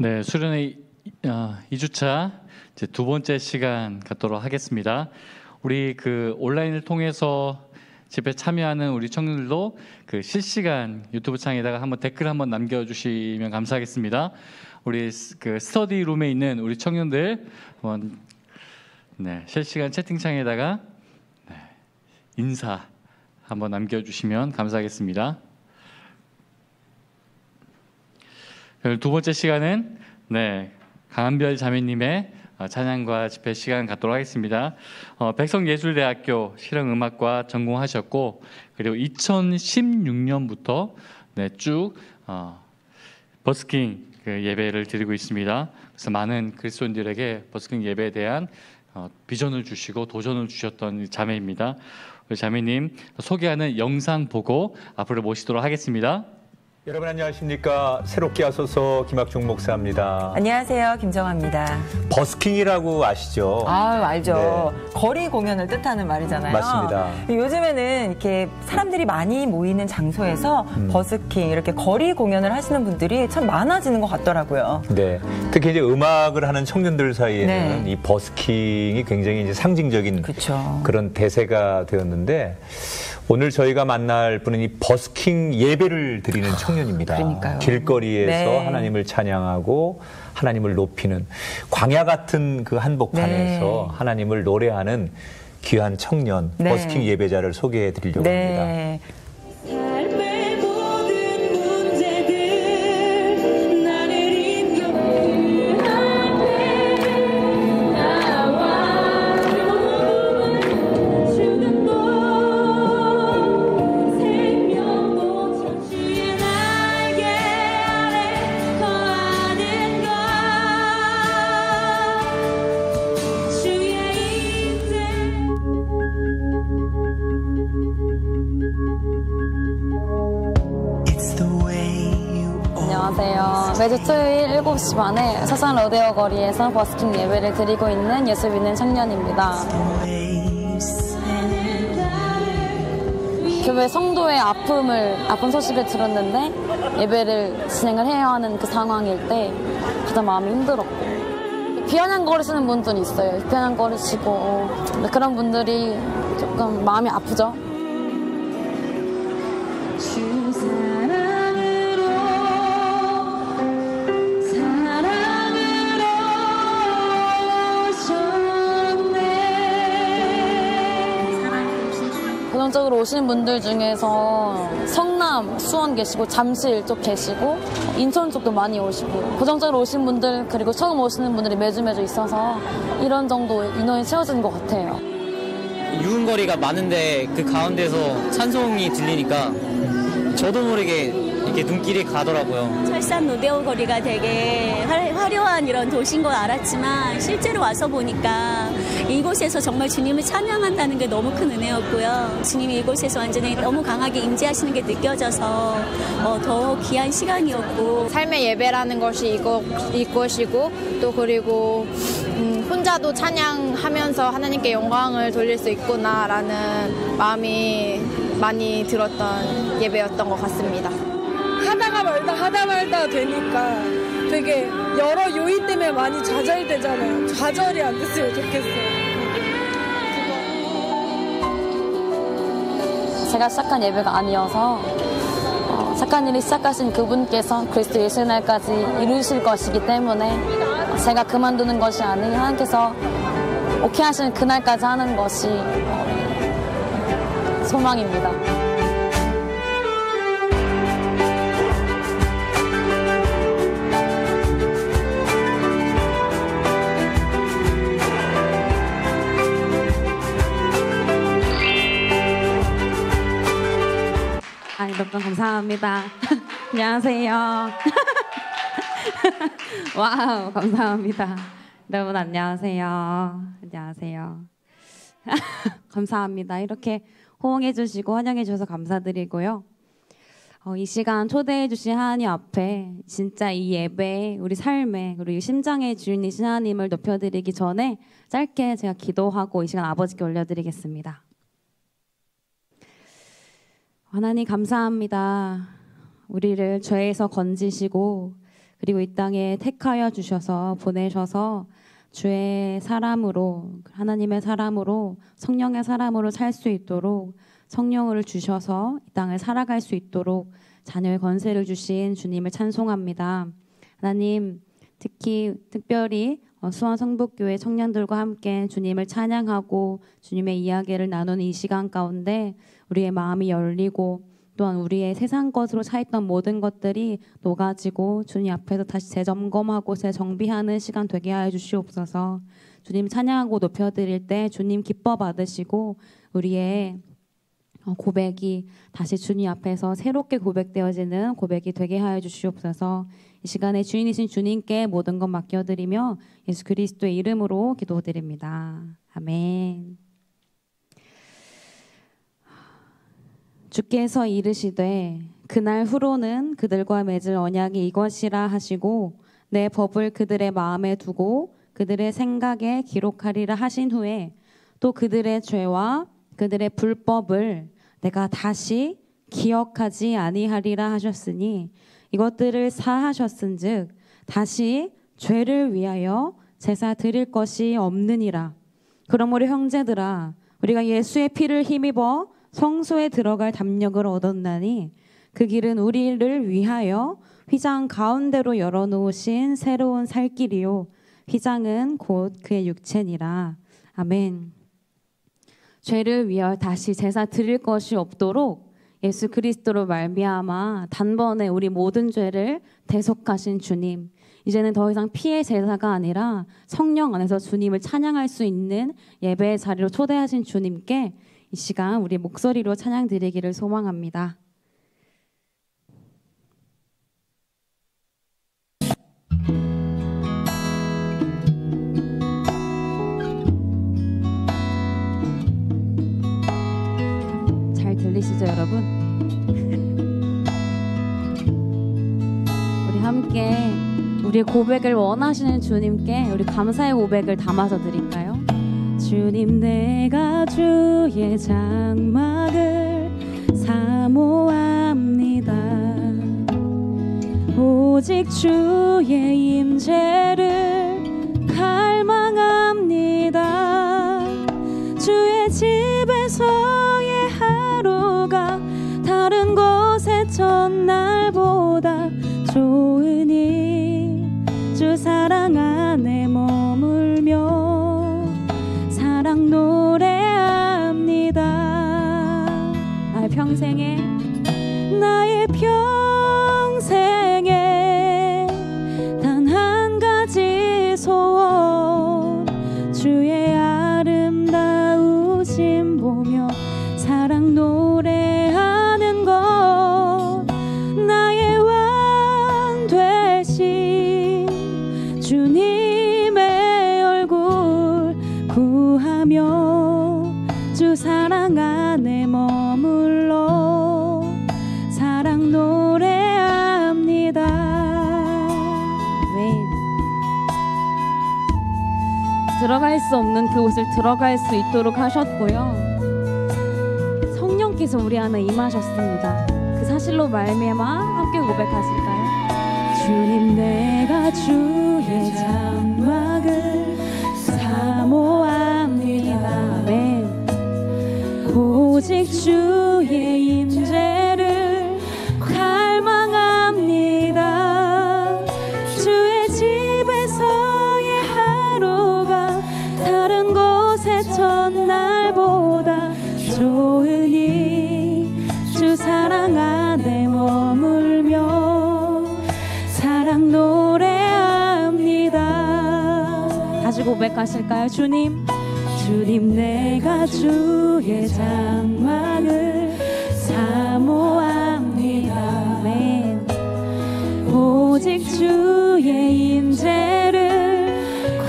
네, 수련회 2주차 이제 두 번째 시간 갖도록 하겠습니다. 우리 그 온라인을 통해서 집회 참여하는 우리 청년들도 그 실시간 유튜브 창에다가 한번 댓글 한번 남겨주시면 감사하겠습니다. 우리 그 스터디 룸에 있는 우리 청년들 한번 실시간 채팅창에다가 인사 한번 남겨주시면 감사하겠습니다. 두 번째 시간은 강한별 자매님의 찬양과 집회 시간 갖도록 하겠습니다. 백성예술대학교 실용음악과 전공하셨고 그리고 2016년부터 쭉 버스킹 예배를 드리고 있습니다. 그래서 많은 그리스도인들에게 버스킹 예배에 대한 비전을 주시고 도전을 주셨던 자매입니다. 우리 자매님 소개하는 영상 보고 앞으로 모시도록 하겠습니다. 여러분 안녕하십니까. 새롭게 하소서 김학중 목사입니다. 안녕하세요. 김정아입니다. 버스킹이라고 아시죠? 알죠. 네. 거리 공연을 뜻하는 말이잖아요. 맞습니다. 요즘에는 이렇게 사람들이 많이 모이는 장소에서 버스킹 이렇게 거리 공연을 하시는 분들이 참 많아지는 것 같더라고요. 네. 특히 이제 음악을 하는 청년들 사이에는 이 버스킹이 굉장히 이제 상징적인 그런 대세가 되었는데 오늘 저희가 만날 분은 이 버스킹 예배를 드리는 청년입니다. 그러니까요. 길거리에서 하나님을 찬양하고 하나님을 높이는 광야 같은 그 한복판에서 하나님을 노래하는 귀한 청년 버스킹 예배자를 소개해 드리려고 합니다. 안녕하세요. 매주 토요일 7시 반에 서산 로데오 거리에서 버스킹 예배를 드리고 있는 예수 믿는 청년입니다. 교회 성도의 아픈 소식을 들었는데 예배를 진행을 해야 하는 그 상황일 때 가장 마음이 힘들었고 비아냥거리시는 분들이 있어요. 비아냥거리시고 그런 분들이 조금 마음이 아프죠. 고정적으로 오시는 분들 중에서 성남, 수원 계시고 잠실 쪽 계시고 인천 쪽도 많이 오시고 고정적으로 오신 분들 그리고 처음 오시는 분들이 매주 있어서 이런 정도 인원이 채워지는 것 같아요. 유흥거리가 많은데 그 가운데서 찬송이 들리니까 저도 모르게 이렇게 눈길이 가더라고요. 설산 로데오 거리가 되게 화려한 이런 도시인 걸 알았지만 실제로 와서 보니까 이곳에서 정말 주님을 찬양한다는 게 너무 큰 은혜였고요. 주님이 이곳에서 완전히 너무 강하게 임재하시는 게 느껴져서 더 귀한 시간이었고 삶의 예배라는 것이 이것이고 또 그리고 혼자도 찬양하면서 하나님께 영광을 돌릴 수 있구나라는 마음이 많이 들었던 예배였던 것 같습니다. 하다 말다 되니까 되게 여러 요인 때문에 많이 좌절되잖아요. 좌절이 안 됐으면 좋겠어요. 제가 시작한 예배가 아니어서 착한 일이 시작하신 그분께서 그리스도 예수의 날까지 이루실 것이기 때문에 제가 그만두는 것이 아닌 하나님께서 오케이 하시는 그날까지 하는 것이 소망입니다. 여러분 감사합니다. 안녕하세요. 와우 감사합니다. 여러분 안녕하세요. 안녕하세요. 감사합니다. 이렇게 호응해 주시고 환영해 주셔서 감사드리고요. 이 시간 초대해 주신 하나님 앞에 진짜 이 예배에 우리 삶에 그리고 심장의 주인이신 하나님을 높여드리기 전에 짧게 제가 기도하고 이 시간 아버지께 올려드리겠습니다. 하나님 감사합니다. 우리를 죄에서 건지시고 그리고 이 땅에 택하여 주셔서 보내셔서 주의 사람으로, 하나님의 사람으로, 성령의 사람으로 살 수 있도록 성령을 주셔서 이 땅을 살아갈 수 있도록 자녀의 권세를 주신 주님을 찬송합니다. 하나님, 특별히 수원 성북교회 청년들과 함께 주님을 찬양하고 주님의 이야기를 나누는 이 시간 가운데 우리의 마음이 열리고 또한 우리의 세상 것으로 차있던 모든 것들이 녹아지고 주님 앞에서 다시 재점검하고 재정비하는 시간 되게 하여 주시옵소서. 주님 찬양하고 높여드릴 때 주님 기뻐 받으시고 우리의 고백이 다시 주님 앞에서 새롭게 고백되어지는 고백이 되게 하여 주시옵소서. 이 시간에 주인이신 주님께 모든 것 맡겨드리며 예수 그리스도의 이름으로 기도드립니다. 아멘. 주께서 이르시되 그날 후로는 그들과 맺을 언약이 이것이라 하시고 내 법을 그들의 마음에 두고 그들의 생각에 기록하리라 하신 후에 또 그들의 죄와 그들의 불법을 내가 다시 기억하지 아니하리라 하셨으니 이것들을 사하셨은즉 다시 죄를 위하여 제사 드릴 것이 없느니라. 그러므로 형제들아 우리가 예수의 피를 힘입어 성소에 들어갈 담력을 얻었나니 그 길은 우리를 위하여 휘장 가운데로 열어놓으신 새로운 살 길이요 휘장은 곧 그의 육체니라. 아멘. 죄를 위하여 다시 제사 드릴 것이 없도록 예수 그리스도로 말미암아 단번에 우리 모든 죄를 대속하신 주님, 이제는 더 이상 피의 제사가 아니라 성령 안에서 주님을 찬양할 수 있는 예배의 자리로 초대하신 주님께 이 시간 우리 목소리로 찬양 드리기를 소망합니다. 잘 들리시죠, 여러분? 우리 함께 우리의 고백을 원하시는 주님께 우리 감사의 고백을 담아서 드릴까요? 주님, 내가 주의 장막을 사모합니다. 오직 주의 임재를 갈망합니다. 주의 집에서의 하루가 다른 곳의 첫날보다 좋으니 주 사랑 안에 머물며 사랑 노래합니다. 나의 평생에 단 한 가지 소원, 주의 아름다우심 보며 사랑 노래하는 것, 나의 왕 되신 주님의 얼굴 구하며 주 사랑 안에 머물러 사랑 노래합니다. 들어갈 수 없는 그곳을 들어갈 수 있도록 하셨고요. 성령께서 우리 안에 임하셨습니다. 그 사실로 말미암아 함께 고백하실까요? 주님, 내가 주의 장막을 사모합니다. 아멘. 오직 주의 임재를 갈망합니다. 주의 집에서의 하루가 다른 곳의 첫날보다 좋으니 주 사랑 안에 머물며 사랑 노래합니다. 다시 고백하실까요? 주님, 내가 주의 장막을 사모합니다. 아멘. 오직 주의 임재를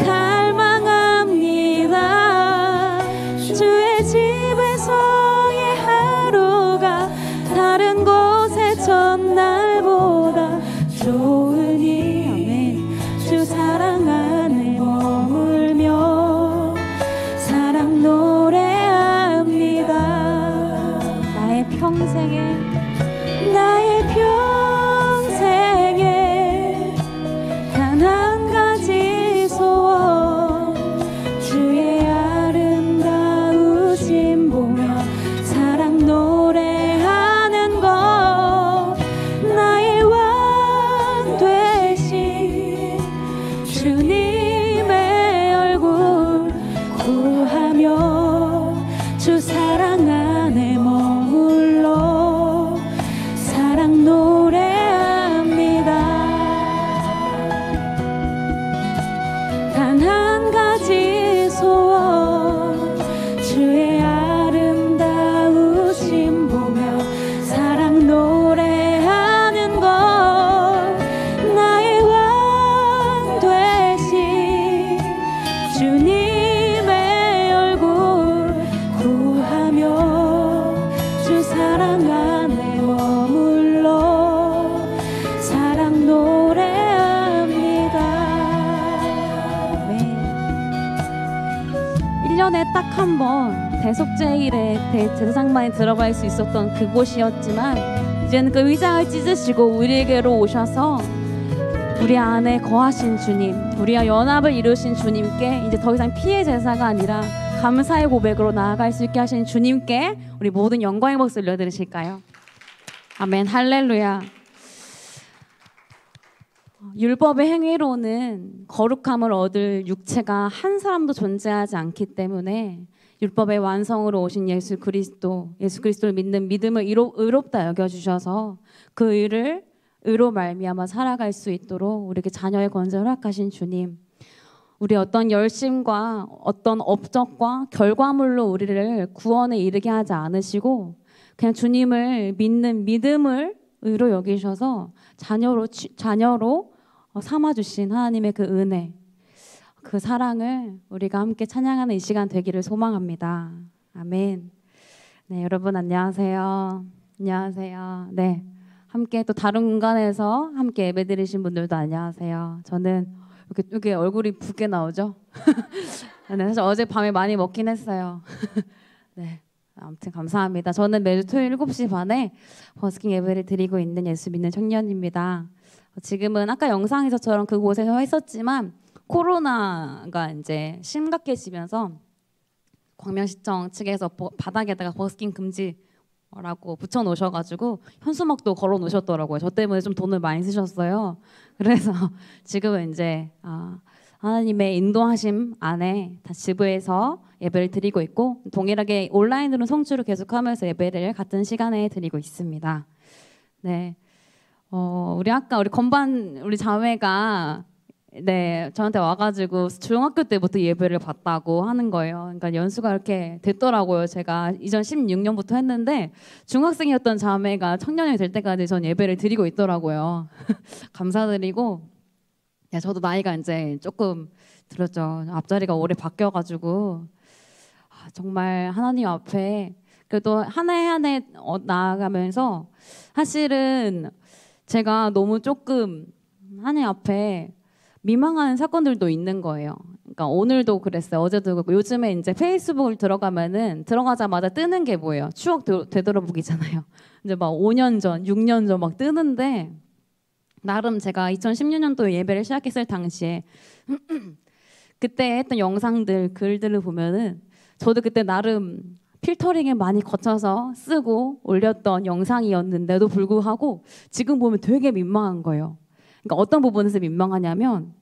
갈망합니다. 주의 집에서의 하루가 다른 곳의 첫날보다 좋으니 아멘. 주 사랑 안에 머물며 사랑 노래합니다. 나의 평생에 한번 대속제일에 제사장만이 들어갈 수 있었던 그곳이었지만 이제는 그 위장을 찢으시고 우리에게로 오셔서 우리 안에 거하신 주님, 우리와 연합을 이루신 주님께 이제 더 이상 피해 제사가 아니라 감사의 고백으로 나아갈 수 있게 하신 주님께 우리 모든 영광의 박수 올려드리실까요? 아멘, 할렐루야. 율법의 행위로는 거룩함을 얻을 육체가 한 사람도 존재하지 않기 때문에 율법의 완성으로 오신 예수 그리스도를 믿는 믿음을 의롭다 여겨주셔서 그 의로 말미암아 살아갈 수 있도록 우리에게 자녀의 권세를 허락하신 주님, 우리 어떤 열심과 어떤 업적과 결과물로 우리를 구원에 이르게 하지 않으시고 그냥 주님을 믿는 믿음을 의로 여기셔서 자녀로 삼아주신 하나님의 그 은혜, 그 사랑을 우리가 함께 찬양하는 이 시간 되기를 소망합니다. 아멘. 네, 여러분 안녕하세요. 안녕하세요. 네, 함께 또 다른 공간에서 함께 예배드리신 분들도 안녕하세요. 저는 이렇게 얼굴이 붓게 나오죠? 네, 사실 어제 밤에 많이 먹긴 했어요. 네, 아무튼 감사합니다. 저는 매주 토요일 7시 반에 버스킹 예배를 드리고 있는 예수 믿는 청년입니다. 지금은 아까 영상에서처럼 그곳에서 했었지만 코로나가 이제 심각해지면서 광명시청 측에서 바닥에다가 버스킹 금지라고 붙여놓으셔가지고 현수막도 걸어놓으셨더라고요. 저 때문에 좀 돈을 많이 쓰셨어요. 그래서 지금은 이제 하나님의 인도하심 안에 다 지부에서 예배를 드리고 있고 동일하게 온라인으로 성취를 계속하면서 예배를 같은 시간에 드리고 있습니다. 네. 우리 건반 우리 자매가 네 저한테 와가지고 중학교 때부터 예배를 봤다고 하는 거예요. 그러니까 연수가 이렇게 됐더라고요. 제가 2016년부터 했는데 중학생이었던 자매가 청년이 될 때까지 전 예배를 드리고 있더라고요. 감사드리고 야, 저도 나이가 이제 조금 들었죠. 앞자리가 오래 바뀌어가지고 정말 하나님 앞에 그래도 한 해 한 해 나아가면서 사실은 제가 너무 조금 하나님 앞에 민망한 사건들도 있는 거예요. 그러니까 오늘도 그랬어요. 어제도 그렇고 요즘에 이제 페이스북을 들어가자마자 뜨는 게 뭐예요? 추억 되돌아보기잖아요. 이제 막 5년 전, 6년 전 막 뜨는데 나름 제가 2016년도에 예배를 시작했을 당시에 그때 했던 영상들, 글들을 보면은 저도 그때 나름 필터링을 많이 거쳐서 쓰고 올렸던 영상이었는데도 불구하고 지금 보면 되게 민망한 거예요. 그러니까 어떤 부분에서 민망하냐면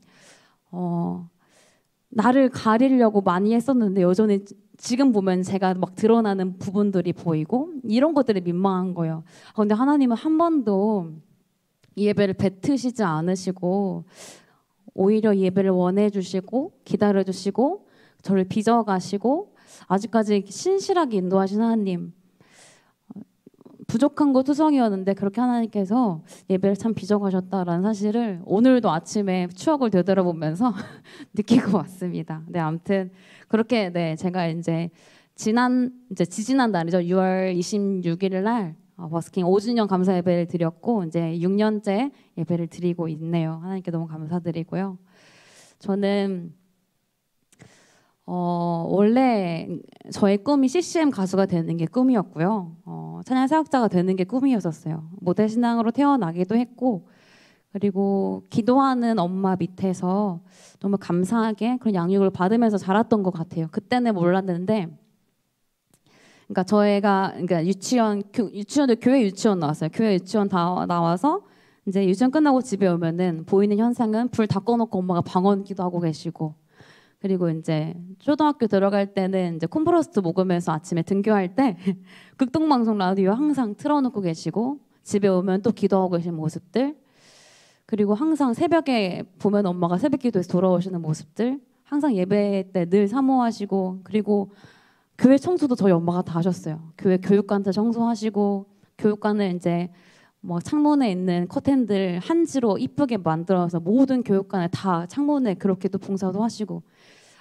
나를 가리려고 많이 했었는데 여전히 지금 보면 제가 막 드러나는 부분들이 보이고 이런 것들이 민망한 거예요. 근데 하나님은 한 번도 이 예배를 뱉으시지 않으시고 오히려 예배를 원해 주시고 기다려 주시고 저를 빚어가시고 아직까지 신실하게 인도하신 하나님, 부족한 거 투성이었는데 그렇게 하나님께서 예배를 참 빚어가셨다라는 사실을 오늘도 아침에 추억을 되돌아보면서 느끼고 왔습니다. 네, 아무튼 그렇게 네 제가 이제 지지난 날이죠. 6월 26일 날 버스킹 5주년 감사 예배를 드렸고 이제 6년째 예배를 드리고 있네요. 하나님께 너무 감사드리고요. 저는 원래 저의 꿈이 CCM 가수가 되는 게 꿈이었고요. 찬양 사역자가 되는 게 꿈이었었어요. 모태 신앙으로 태어나기도 했고 그리고 기도하는 엄마 밑에서 너무 감사하게 그런 양육을 받으면서 자랐던 것 같아요. 그때는 몰랐는데 그러니까 그러니까 유치원도 교회 유치원 나왔어요. 교회 유치원 다 나와서 이제 유치원 끝나고 집에 오면은 보이는 현상은 불 다 꺼놓고 엄마가 방언 기도하고 계시고 그리고 이제 초등학교 들어갈 때는 이제 콤프로스트 먹으면서 아침에 등교할 때 극동방송 라디오 항상 틀어놓고 계시고 집에 오면 또 기도하고 계신 모습들 그리고 항상 새벽에 보면 엄마가 새벽기도에서 돌아오시는 모습들 항상 예배 때 늘 사모하시고 그리고 교회 청소도 저희 엄마가 다 하셨어요. 교회 교육관들 청소하시고 교육관을 이제 뭐 창문에 있는 커튼들 한지로 이쁘게 만들어서 모든 교육관에 다 창문에 그렇게 또 봉사도 하시고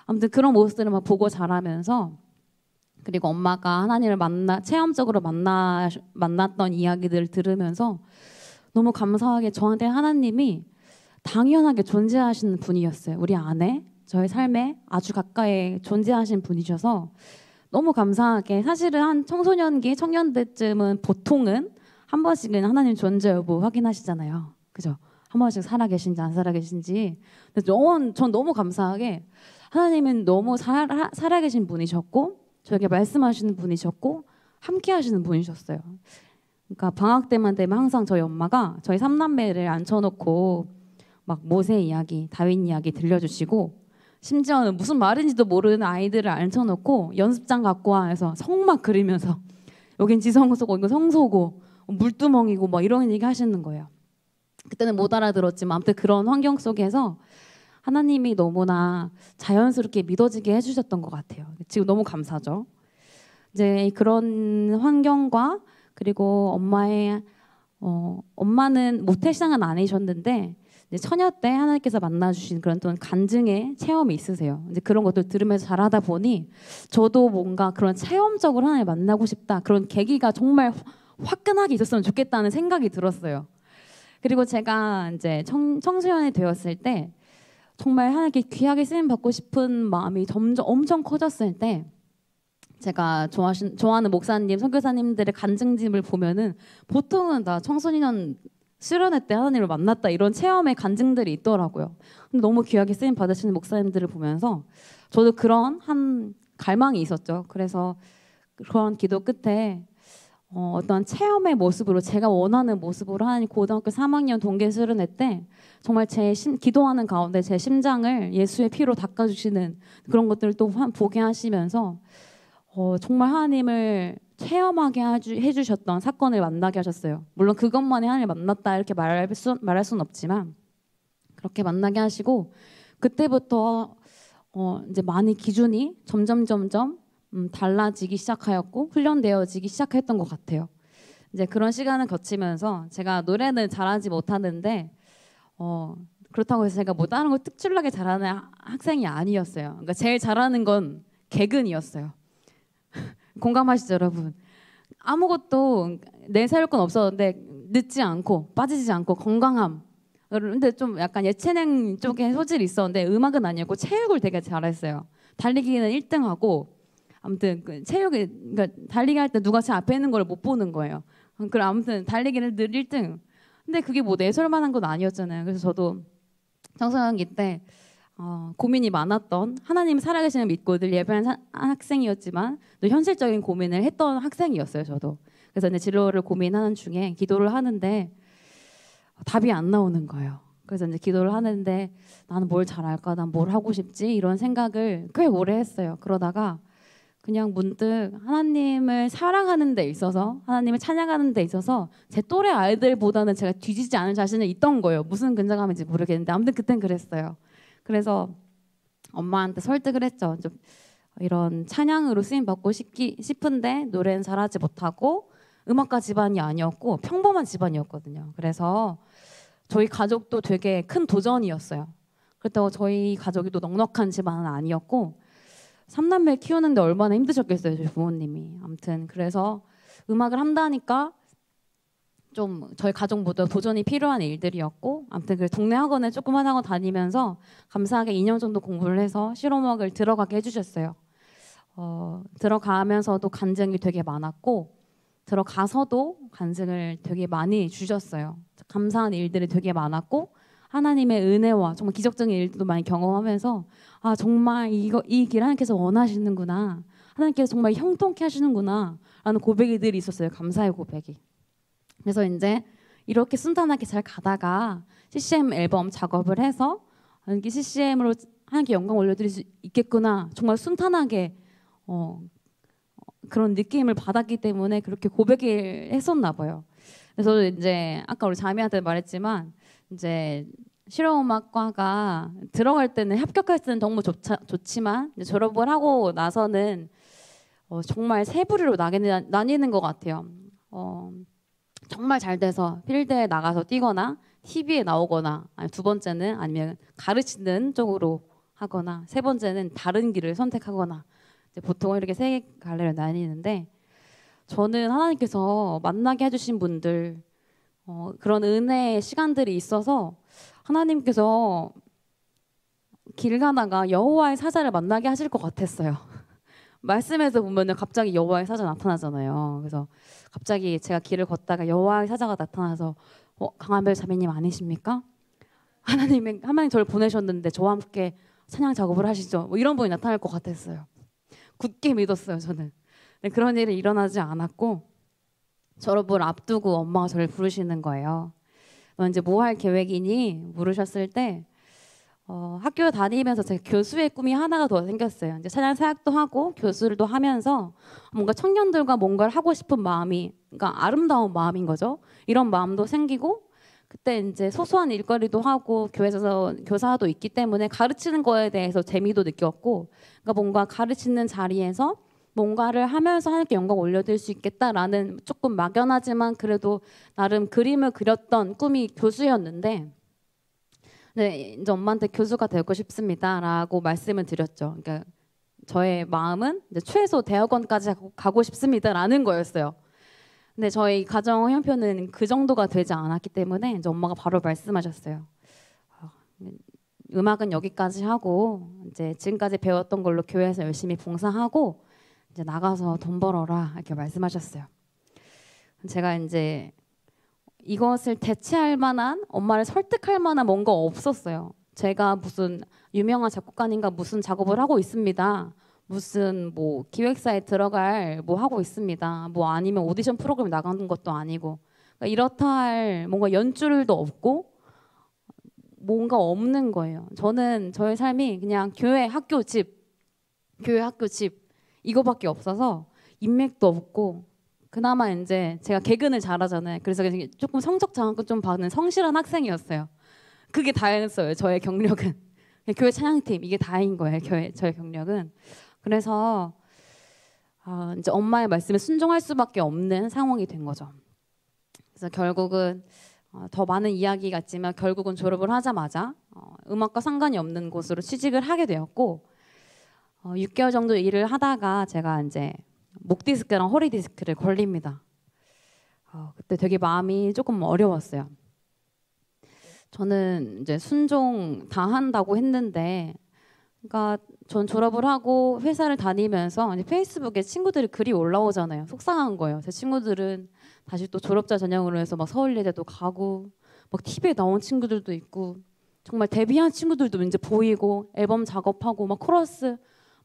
아무튼 그런 모습들을 막 보고 자라면서 그리고 엄마가 하나님을 체험적으로 만났던 이야기들을 들으면서 너무 감사하게 저한테 하나님이 당연하게 존재하시는 분이었어요. 우리 안에 저의 삶에 아주 가까이 존재하신 분이셔서 너무 감사하게 사실은 한 청소년기, 청년대쯤은 보통은 한 번씩은 하나님 존재 여부 확인하시잖아요. 그죠? 한 번씩 살아계신지 안 살아계신지. 전 너무 감사하게 하나님은 너무 살아계신 분이셨고 저에게 말씀하시는 분이셨고 함께 하시는 분이셨어요. 그러니까 방학 때만 되면 항상 저희 엄마가 저희 3남매를 앉혀놓고 막 모세 이야기, 다윗 이야기 들려주시고 심지어는 무슨 말인지도 모르는 아이들을 앉혀놓고 연습장 갖고 와 해서 성막 그리면서 여긴 지성소고 이거 성소고 물두멍이고 막 이런 얘기 하시는 거예요. 그때는 못 알아들었지만 아무튼 그런 환경 속에서 하나님이 너무나 자연스럽게 믿어지게 해주셨던 것 같아요. 지금 너무 감사죠. 이제 그런 환경과 그리고 엄마는 모태신앙은 아니셨는데 이제 처녀 때 하나님께서 만나주신 그런 또 간증의 체험이 있으세요. 이제 그런 것들 들으면서 자라다 보니 저도 뭔가 그런 체험적으로 하나님 만나고 싶다 그런 계기가 정말 화끈하게 있었으면 좋겠다는 생각이 들었어요. 그리고 제가 이제 청소년이 되었을 때 정말 하나님께 귀하게 쓰임 받고 싶은 마음이 점점 엄청 커졌을 때 제가 좋아하는 목사님, 선교사님들의 간증집을 보면은 보통은 다 청소년 수련회 때 하나님을 만났다 이런 체험의 간증들이 있더라고요. 근데 너무 귀하게 쓰임 받으시는 목사님들을 보면서 저도 그런 한 갈망이 있었죠. 그래서 그런 기도 끝에 어떤 체험의 모습으로 제가 원하는 모습으로 하나님 고등학교 3학년 동계 수련회 때 정말 기도하는 가운데 제 심장을 예수의 피로 닦아주시는 그런 것들을 또 보게 하시면서 정말 하나님을 체험하게 해주셨던 사건을 만나게 하셨어요. 물론 그것만이 하나님을 만났다 이렇게 말할 수는 없지만 그렇게 만나게 하시고 그때부터 이제 많이 기준이 점점 달라지기 시작하였고 훈련되어지기 시작했던 것 같아요. 이제 그런 시간을 거치면서 제가 노래는 잘하지 못하는데 그렇다고 해서 제가 뭐 다른 걸 특출나게 잘하는 학생이 아니었어요. 그러니까 제일 잘하는 건 개근이었어요. 공감하시죠, 여러분? 아무것도 내세울 건 없었는데 늦지 않고 빠지지 않고 건강함. 근데 좀 약간 예체능 쪽에 소질이 있었는데 음악은 아니었고 체육을 되게 잘했어요. 달리기는 1등하고 아무튼 그러니까 달리기 할 때 누가 제 앞에 있는 걸 못 보는 거예요. 그럼 아무튼 달리기를 늘 1등. 근데 그게 뭐 내설만한 건 아니었잖아요. 그래서 저도 청소년기 때 고민이 많았던 하나님 살아계시는 믿고 늘 예배하는 학생이었지만 또 현실적인 고민을 했던 학생이었어요. 저도. 그래서 이제 진로를 고민하는 중에 기도를 하는데 답이 안 나오는 거예요. 그래서 이제 기도를 하는데 나는 뭘 잘할까? 난 뭘 하고 싶지? 이런 생각을 꽤 오래 했어요. 그러다가 그냥 문득 하나님을 사랑하는 데 있어서 하나님을 찬양하는 데 있어서 제 또래 아이들보다는 제가 뒤지지 않은 자신이 있던 거예요. 무슨 근자감인지 모르겠는데 아무튼 그땐 그랬어요. 그래서 엄마한테 설득을 했죠. 좀 이런 찬양으로 쓰임 받고 싶은데 노래는 잘하지 못하고 음악가 집안이 아니었고 평범한 집안이었거든요. 그래서 저희 가족도 되게 큰 도전이었어요. 그렇다고 저희 가족이 또 넉넉한 집안은 아니었고 3남매 키우는데 얼마나 힘드셨겠어요, 저희 부모님이. 아무튼 그래서 음악을 한다니까 좀 저희 가족보다 도전이 필요한 일들이었고 아무튼 그 동네 학원에 조그만 학원 다니면서 감사하게 2년 정도 공부를 해서 실용음악을 들어가게 해주셨어요. 들어가면서도 간증이 되게 많았고 들어가서도 간증을 되게 많이 주셨어요. 감사한 일들이 되게 많았고 하나님의 은혜와 정말 기적적인 일들도 많이 경험하면서 아 정말 이 길 하나님께서 원하시는구나. 하나님께서 정말 형통케 하시는구나 라는 고백들이 있었어요. 감사의 고백이. 그래서 이제 이렇게 순탄하게 잘 가다가 CCM 앨범 작업을 해서 이게 CCM으로 하나님께 영광 올려드릴 수 있겠구나. 정말 순탄하게 그런 느낌을 받았기 때문에 그렇게 고백을 했었나 봐요. 그래서 이제 아까 우리 자매한테 말했지만 이제 실용음악과가 들어갈 때는 합격할 때는 너무 좋지만 이제 졸업을 하고 나서는 정말 세 부류로 나뉘는 것 같아요. 정말 잘 돼서 필드에 나가서 뛰거나 TV에 나오거나 아니면 두 번째는 아니면 가르치는 쪽으로 하거나 세 번째는 다른 길을 선택하거나 이제 보통 이렇게 세 갈래로 나뉘는데 저는 하나님께서 만나게 해주신 분들 그런 은혜의 시간들이 있어서 하나님께서 길 가다가 여호와의 사자를 만나게 하실 것 같았어요. 말씀에서 보면은 갑자기 여호와의 사자가 나타나잖아요. 그래서 갑자기 제가 길을 걷다가 여호와의 사자가 나타나서 강한별 자매님 아니십니까? 하나님 저를 보내셨는데 저와 함께 찬양 작업을 하시죠. 뭐 이런 분이 나타날 것 같았어요. 굳게 믿었어요, 저는. 네, 그런 일이 일어나지 않았고 졸업을 앞두고 엄마가 저를 부르시는 거예요. 너 이제 뭐 할 계획이니? 물으셨을 때 학교 다니면서 제가 교수의 꿈이 하나가 더 생겼어요. 이제 찬양 사역도 하고 교수를 하면서 뭔가 청년들과 뭔가를 하고 싶은 마음이, 그러니까 아름다운 마음인 거죠. 이런 마음도 생기고 그때 이제 소소한 일거리도 하고 교회에서 교사도 있기 때문에 가르치는 거에 대해서 재미도 느꼈고, 그러니까 뭔가 가르치는 자리에서 뭔가를 하면서 하나님께 영광 올려드릴 수 있겠다라는 조금 막연하지만 그래도 나름 그림을 그렸던 꿈이 교수였는데, 네, 이제 엄마한테 교수가 되고 싶습니다라고 말씀을 드렸죠. 그러니까 저의 마음은 이제 최소 대학원까지 가고 싶습니다라는 거였어요. 근데 저희 가정 형편은 그 정도가 되지 않았기 때문에 이제 엄마가 바로 말씀하셨어요. 음악은 여기까지 하고 이제 지금까지 배웠던 걸로 교회에서 열심히 봉사하고 이제 나가서 돈 벌어라 이렇게 말씀하셨어요. 제가 이제 이것을 대체할 만한, 엄마를 설득할 만한 뭔가 없었어요. 제가 무슨 유명한 작곡가님과 무슨 작업을 하고 있습니다. 무슨 뭐 기획사에 들어갈 뭐 하고 있습니다. 뭐 아니면 오디션 프로그램 나가는 것도 아니고, 그러니까 이렇다 할 뭔가 연줄도 없고 뭔가 없는 거예요. 저는 저의 삶이 그냥 교회, 학교, 집, 교회, 학교, 집 이거밖에 없어서 인맥도 없고, 그나마 이제 제가 개근을 잘하잖아요. 그래서 조금 성적 장학금 좀 받는 성실한 학생이었어요. 그게 다였어요. 저의 경력은. 교회 찬양팀 이게 다인 거예요. 저의 경력은. 그래서 이제 엄마의 말씀에 순종할 수밖에 없는 상황이 된 거죠. 그래서 결국은 더 많은 이야기 같지만 결국은 졸업을 하자마자 음악과 상관이 없는 곳으로 취직을 하게 되었고, 6개월 정도 일을 하다가 제가 이제 목 디스크랑 허리 디스크를 걸립니다. 그때 되게 마음이 조금 어려웠어요. 저는 이제 순종 다 한다고 했는데, 그러니까 전 졸업을 하고 회사를 다니면서 이제 페이스북에 친구들이 글이 올라오잖아요. 속상한 거예요. 제 친구들은 다시 또 졸업자 전형으로 해서 막 서울예대도 가고, 막 TV에 나온 친구들도 있고, 정말 데뷔한 친구들도 이제 보이고, 앨범 작업하고, 막 코러스,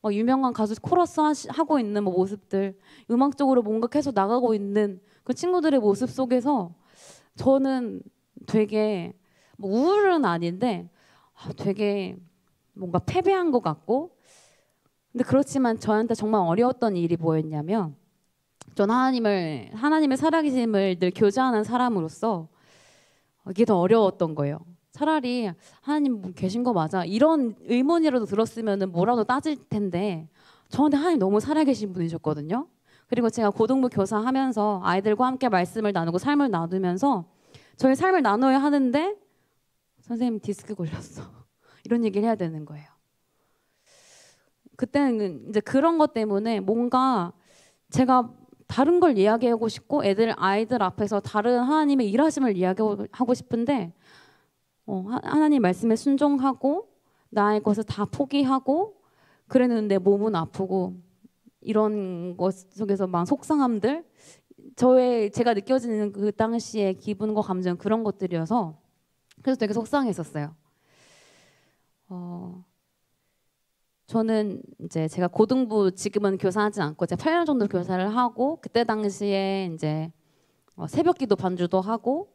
막 유명한 가수 코러스 하고 있는 뭐 모습들, 음악적으로 뭔가 계속 나가고 있는 그 친구들의 모습 속에서 저는 되게 뭐 우울은 아닌데 되게 뭔가 패배한 것 같고, 근데 그렇지만 저한테 정말 어려웠던 일이 뭐였냐면, 전 하나님의 살아계심을 늘 교제하는 사람으로서 이게 더 어려웠던 거예요. 차라리 하나님 계신 거 맞아 이런 의문이라도 들었으면 뭐라도 따질 텐데, 저한테 하나님 너무 살아계신 분이셨거든요. 그리고 제가 고등부 교사 하면서 아이들과 함께 말씀을 나누고 삶을 나누면서 저희 삶을 나눠야 하는데 선생님 디스크 걸렸어 이런 얘기를 해야 되는 거예요. 그때는 이제 그런 것 때문에 뭔가 제가 다른 걸 이야기하고 싶고 아이들 앞에서 다른 하나님의 일하심을 이야기하고 싶은데 하나님 말씀에 순종하고 나의 것을 다 포기하고 그랬는데 몸은 아프고 이런 것 속에서 막 속상함들, 제가 느껴지는 그 당시의 기분과 감정, 그런 것들이어서 그래서 되게 속상했었어요. 저는 이제 제가 고등부 지금은 교사하지 않고 제가 8년 정도 교사를 하고, 그때 당시에 이제 새벽기도 반주도 하고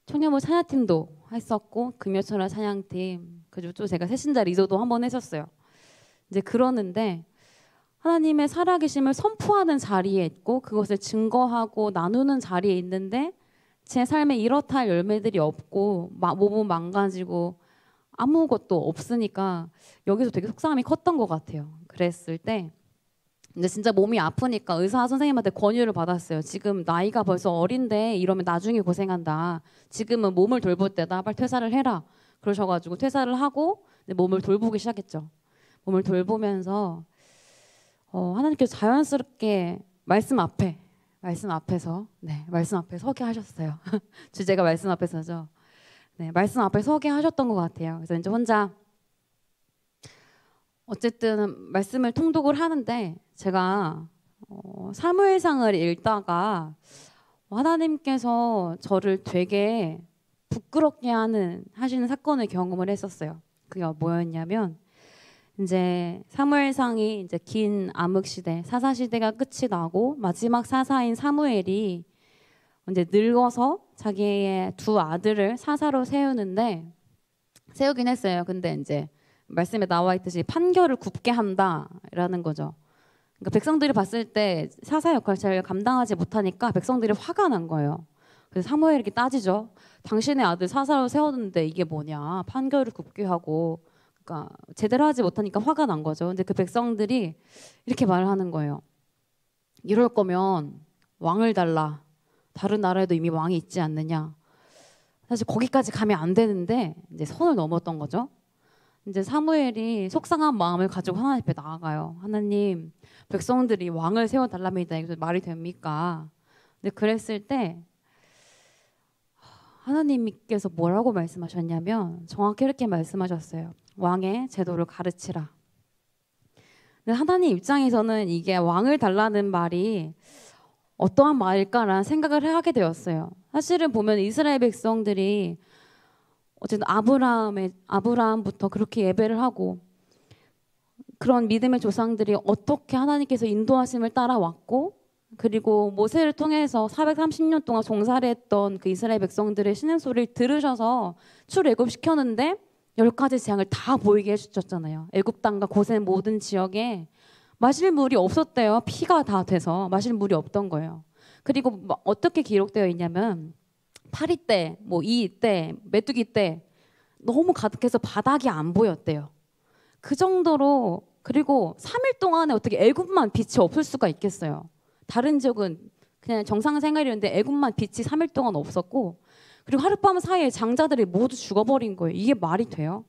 청년부 찬양팀도 했었고 금요철야 찬양팀, 그리고 또 제가 새신자 리더도 한번 했었어요. 이제 그러는데 하나님의 살아계심을 선포하는 자리에 있고 그것을 증거하고 나누는 자리에 있는데 제 삶에 이렇다 할 열매들이 없고 몸은 망가지고 아무것도 없으니까 여기서 되게 속상함이 컸던 것 같아요. 그랬을 때 근데 진짜 몸이 아프니까 의사 선생님한테 권유를 받았어요. 지금 나이가 벌써 어린데 이러면 나중에 고생한다. 지금은 몸을 돌볼 때다. 빨리 퇴사를 해라. 그러셔가지고 퇴사를 하고 몸을 돌보기 시작했죠. 몸을 돌보면서 하나님께서 자연스럽게 말씀 앞에서 서게 하셨어요. 주제가 말씀 앞에서죠. 네, 말씀 앞에 서게 하셨던 것 같아요. 그래서 이제 혼자 어쨌든 말씀을 통독을 하는데 제가 사무엘상을 읽다가 하나님께서 저를 되게 부끄럽게 하시는 사건을 경험을 했었어요. 그게 뭐였냐면 이제 사무엘상이 이제 긴 암흑 시대, 사사 시대가 끝이 나고 마지막 사사인 사무엘이 이제 늙어서 자기의 두 아들을 사사로 세우긴 했어요. 근데 이제 말씀에 나와 있듯이 판결을 굽게 한다라는 거죠. 그러니까 백성들이 봤을 때 사사 역할을 잘 감당하지 못하니까 백성들이 화가 난 거예요. 그래서 사무엘에게 따지죠. 당신의 아들 사사로 세웠는데 이게 뭐냐? 판결을 굽게 하고, 그러니까 제대로 하지 못하니까 화가 난 거죠. 근데 그 백성들이 이렇게 말을 하는 거예요. 이럴 거면 왕을 달라. 다른 나라에도 이미 왕이 있지 않느냐. 사실 거기까지 가면 안 되는데 이제 선을 넘었던 거죠. 이제 사무엘이 속상한 마음을 가지고 하나님 앞에 나아가요. 하나님, 백성들이 왕을 세워달랍니다. 이거 말이 됩니까? 근데 그랬을 때 하나님께서 뭐라고 말씀하셨냐면 정확히 이렇게 말씀하셨어요. 왕의 제도를 가르치라. 근데 하나님 입장에서는 이게 왕을 달라는 말이 어떠한 말일까라는 생각을 하게 되었어요. 사실은 보면 이스라엘 백성들이 어쨌든 아브라함부터 그렇게 예배를 하고 그런 믿음의 조상들이 어떻게 하나님께서 인도하심을 따라왔고, 그리고 모세를 통해서 430년 동안 종살이 했던 그 이스라엘 백성들의 신의 소리를 들으셔서 출애굽시켰는데 10가지 재앙을 다 보이게 해주셨잖아요. 애굽 땅과 고센 모든 지역에 마실 물이 없었대요. 피가 다 돼서 마실 물이 없던 거예요. 그리고 어떻게 기록되어 있냐면 파리 때, 이이 때, 메뚜기 때 너무 가득해서 바닥이 안 보였대요. 그 정도로. 그리고 3일 동안에 어떻게 애굽만 빛이 없을 수가 있겠어요. 다른 지역은 그냥 정상 생활이었는데 애굽만 빛이 3일 동안 없었고, 그리고 하룻밤 사이에 장자들이 모두 죽어버린 거예요. 이게 말이 돼요?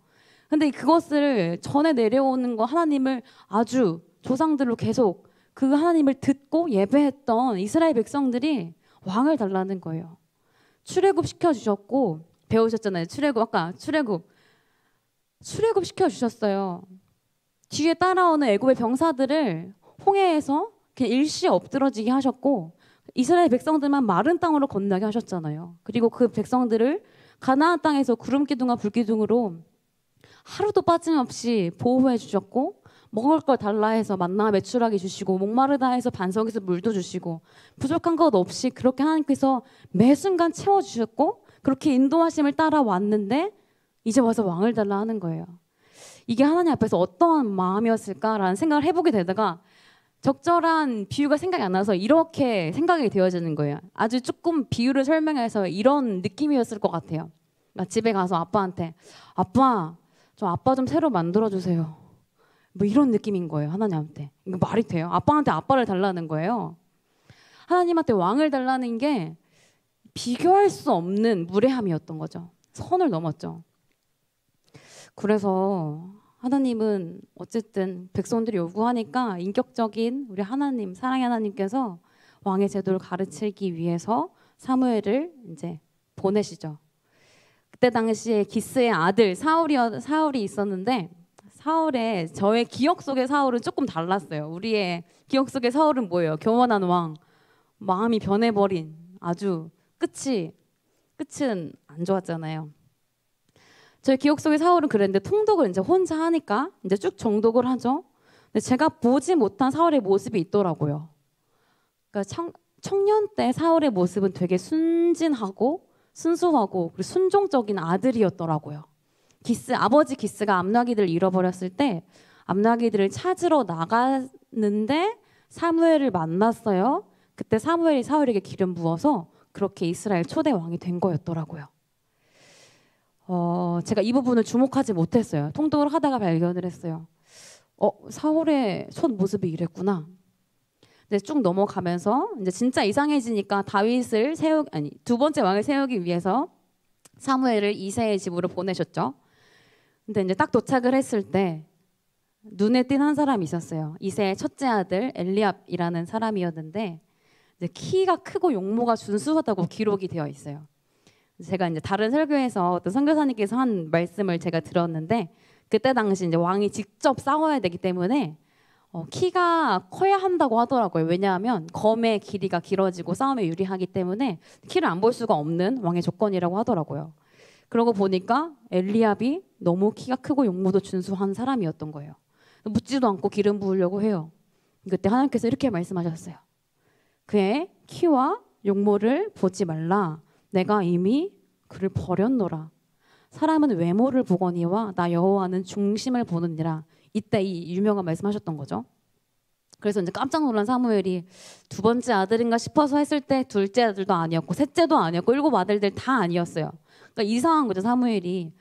근데 그것을 전에 내려오는 거 하나님을 아주 조상들로 계속 그 하나님을 듣고 예배했던 이스라엘 백성들이 왕을 달라는 거예요. 출애굽 시켜주셨고, 배우셨잖아요. 아까 출애굽 시켜주셨어요. 뒤에 따라오는 애굽의 병사들을 홍해에서 그냥 일시에 엎드러지게 하셨고, 이스라엘 백성들만 마른 땅으로 건너게 하셨잖아요. 그리고 그 백성들을 가나안 땅에서 구름 기둥과 불 기둥으로 하루도 빠짐없이 보호해 주셨고, 먹을 걸 달라 해서 만나 메추라기 주시고, 목마르다 해서 반석에서 물도 주시고, 부족한 것 없이 그렇게 하나님께서 매 순간 채워주셨고, 그렇게 인도하심을 따라왔는데 이제 와서 왕을 달라 하는 거예요. 이게 하나님 앞에서 어떠한 마음이었을까라는 생각을 해보게 되다가 적절한 비유가 생각이 안 나서 이렇게 생각이 되어지는 거예요. 아주 조금 비유를 설명해서 이런 느낌이었을 것 같아요. 그러니까 집에 가서 아빠한테 아빠 좀 새로 만들어주세요. 이런 느낌인 거예요. 하나님한테. 이거 말이 돼요? 아빠한테 아빠를 달라는 거예요. 하나님한테 왕을 달라는 게 비교할 수 없는 무례함이었던 거죠. 선을 넘었죠. 그래서 하나님은 어쨌든 백성들이 요구하니까 인격적인 우리 하나님, 사랑의 하나님께서 왕의 제도를 가르치기 위해서 사무엘을 이제 보내시죠. 그때 당시에 기스의 아들 사울이 있었는데, 저의 기억 속의 사울은 조금 달랐어요. 우리의 기억 속의 사울은 뭐예요? 교만한 왕, 마음이 변해버린, 아주 끝은 안 좋았잖아요. 제 기억 속의 사울은 그랬는데 통독을 이제 혼자 하니까 이제 쭉 정독을 하죠. 근데 제가 보지 못한 사울의 모습이 있더라고요. 그러니까 청년 때 사울의 모습은 되게 순진하고 순수하고 그리고 순종적인 아들이었더라고요. 아버지 기스가 암나기들을 잃어버렸을 때 암나기들을 찾으러 나갔는데 사무엘을 만났어요. 그때 사무엘이 사울에게 기름 부어서 그렇게 이스라엘 초대 왕이 된 거였더라고요. 제가 이 부분을 주목하지 못했어요. 통독을 하다가 발견을 했어요. 사울의 첫 모습이 이랬구나. 근데 쭉 넘어가면서 이제 진짜 이상해지니까 다윗을 두 번째 왕을 세우기 위해서 사무엘을 이새의 집으로 보내셨죠. 근데 이제 딱 도착을 했을 때 눈에 띈 한 사람이 있었어요. 이새의 첫째 아들 엘리압이라는 사람이었는데 이제 키가 크고 용모가 준수하다고 기록이 되어 있어요. 제가 이제 다른 설교에서 어떤 선교사님께서 한 말씀을 제가 들었는데 그때 당시 이제 왕이 직접 싸워야 되기 때문에 키가 커야 한다고 하더라고요. 왜냐하면 검의 길이가 길어지고 싸움에 유리하기 때문에 키를 안 볼 수가 없는 왕의 조건이라고 하더라고요. 그러고 보니까 엘리압이 너무 키가 크고 용모도 준수한 사람이었던 거예요. 묻지도 않고 기름 부으려고 해요. 그때 하나님께서 이렇게 말씀하셨어요. 그의 키와 용모를 보지 말라. 내가 이미 그를 버렸노라. 사람은 외모를 보거니와 나 여호와는 중심을 보느니라. 이때 이 유명한 말씀하셨던 거죠. 그래서 이제 깜짝 놀란 사무엘이 두 번째 아들인가 싶어서 했을 때 둘째 아들도 아니었고 셋째도 아니었고 일곱 아들들 다 아니었어요. 그러니까 이상한 거죠. 사무엘이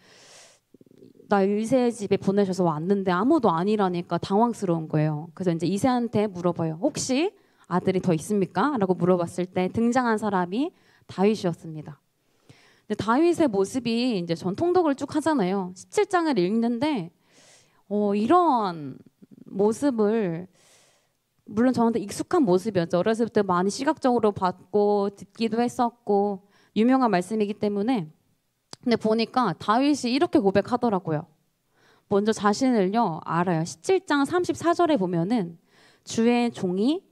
나 이새의 집에 보내셔서 왔는데 아무도 아니라니까 당황스러운 거예요. 그래서 이제 이새한테 물어봐요. 혹시 아들이 더 있습니까? 라고 물어봤을 때 등장한 사람이 다윗이었습니다. 근데 다윗의 모습이 이제 전 통독을 쭉 하잖아요. 17장을 읽는데 이런 모습을 물론 저한테 익숙한 모습이었죠. 어렸을 때 많이 시각적으로 봤고 듣기도 했었고 유명한 말씀이기 때문에. 근데 보니까 다윗이 이렇게 고백하더라고요. 먼저 자신을요 알아요. 17장 34절에 보면은 주의 종이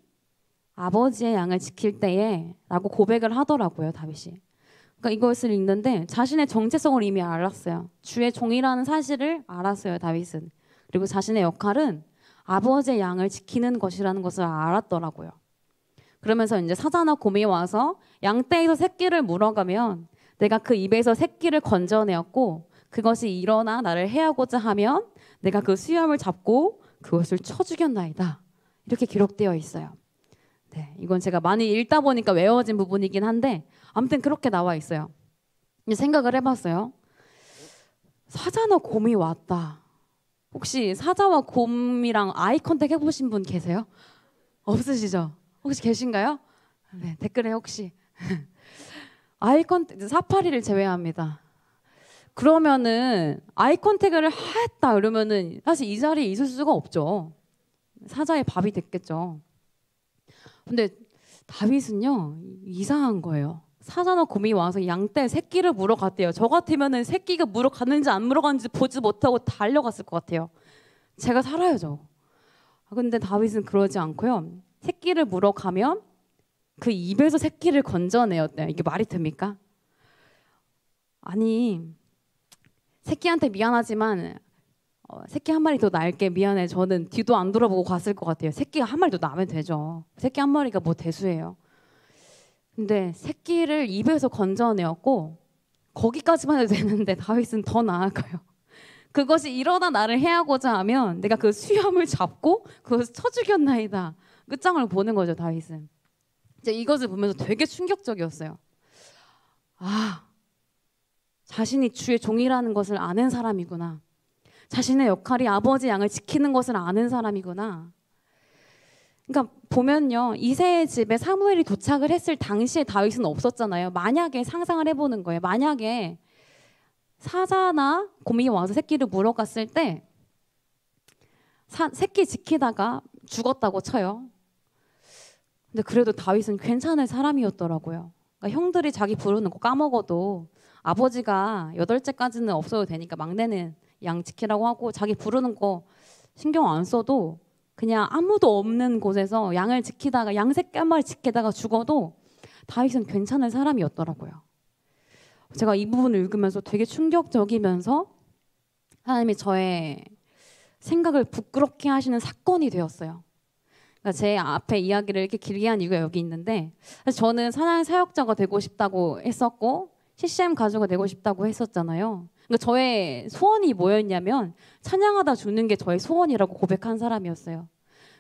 아버지의 양을 지킬 때에 라고 고백을 하더라고요. 다윗이. 그러니까 이것을 읽는데 자신의 정체성을 이미 알았어요. 주의 종이라는 사실을 알았어요. 다윗은. 그리고 자신의 역할은 아버지의 양을 지키는 것이라는 것을 알았더라고요. 그러면서 이제 사자나 곰이 와서 양떼에서 새끼를 물어가면 내가 그 입에서 새끼를 건져내었고 그것이 일어나 나를 해하고자 하면 내가 그 수염을 잡고 그것을 쳐 죽였나이다. 이렇게 기록되어 있어요. 네, 이건 제가 많이 읽다 보니까 외워진 부분이긴 한데 아무튼 그렇게 나와 있어요. 이제 생각을 해봤어요. 사자나 곰이 왔다. 혹시 사자와 곰이랑 아이 컨택 해보신 분 계세요? 없으시죠? 혹시 계신가요? 네, 댓글에 혹시 아이 컨택, 사파리를 제외합니다. 그러면은 아이 컨택을 했다 그러면은 사실 이 자리에 있을 수가 없죠. 사자의 밥이 됐겠죠. 근데 다윗은요 이상한 거예요. 사자나 곰이 와서 양떼 새끼를 물어갔대요. 저 같으면은 새끼가 물어갔는지 안 물어갔는지 보지 못하고 달려갔을 것 같아요. 제가 살아야죠. 근데 다윗은 그러지 않고요. 새끼를 물어가면 그 입에서 새끼를 건져내었대요. 이게 말이 됩니까? 아니 새끼한테 미안하지만 새끼 한 마리 더 낳을게 미안해. 저는 뒤도 안 돌아보고 갔을 것 같아요. 새끼가 한 마리 더 낳으면 되죠. 새끼 한 마리가 뭐 대수예요. 근데 새끼를 입에서 건져내었고 거기까지만 해도 되는데 다윗은 더 나아가요. 그것이 일어나 나를 해하고자 하면 내가 그 수염을 잡고 그것을 쳐 죽였나이다. 끝장을 보는 거죠. 다윗은. 이제 이것을 보면서 되게 충격적이었어요. 아, 자신이 주의 종이라는 것을 아는 사람이구나. 자신의 역할이 아버지 양을 지키는 것을 아는 사람이구나. 그러니까 보면요. 이새의 집에 사무엘이 도착을 했을 당시에 다윗은 없었잖아요. 만약에 상상을 해보는 거예요. 만약에 사자나 곰이 와서 새끼를 물어갔을 때 새끼 지키다가 죽었다고 쳐요. 근데 그래도 다윗은 괜찮은 사람이었더라고요. 그러니까 형들이 자기 부르는 거 까먹어도 아버지가 8째까지는 없어도 되니까 막내는 양 지키라고 하고 자기 부르는 거 신경 안 써도 그냥 아무도 없는 곳에서 양을 지키다가 양 새끼 한 마리 지키다가 죽어도 다윗은 괜찮은 사람이었더라고요. 제가 이 부분을 읽으면서 되게 충격적이면서 하나님이 저의 생각을 부끄럽게 하시는 사건이 되었어요. 그러니까 제 앞에 이야기를 이렇게 길게 한 이유가 여기 있는데 사실 저는 사냥 사역자가 되고 싶다고 했었고 CCM 가수가 되고 싶다고 했었잖아요. 그러니까 저의 소원이 뭐였냐면 찬양하다 죽는 게 저의 소원이라고 고백한 사람이었어요.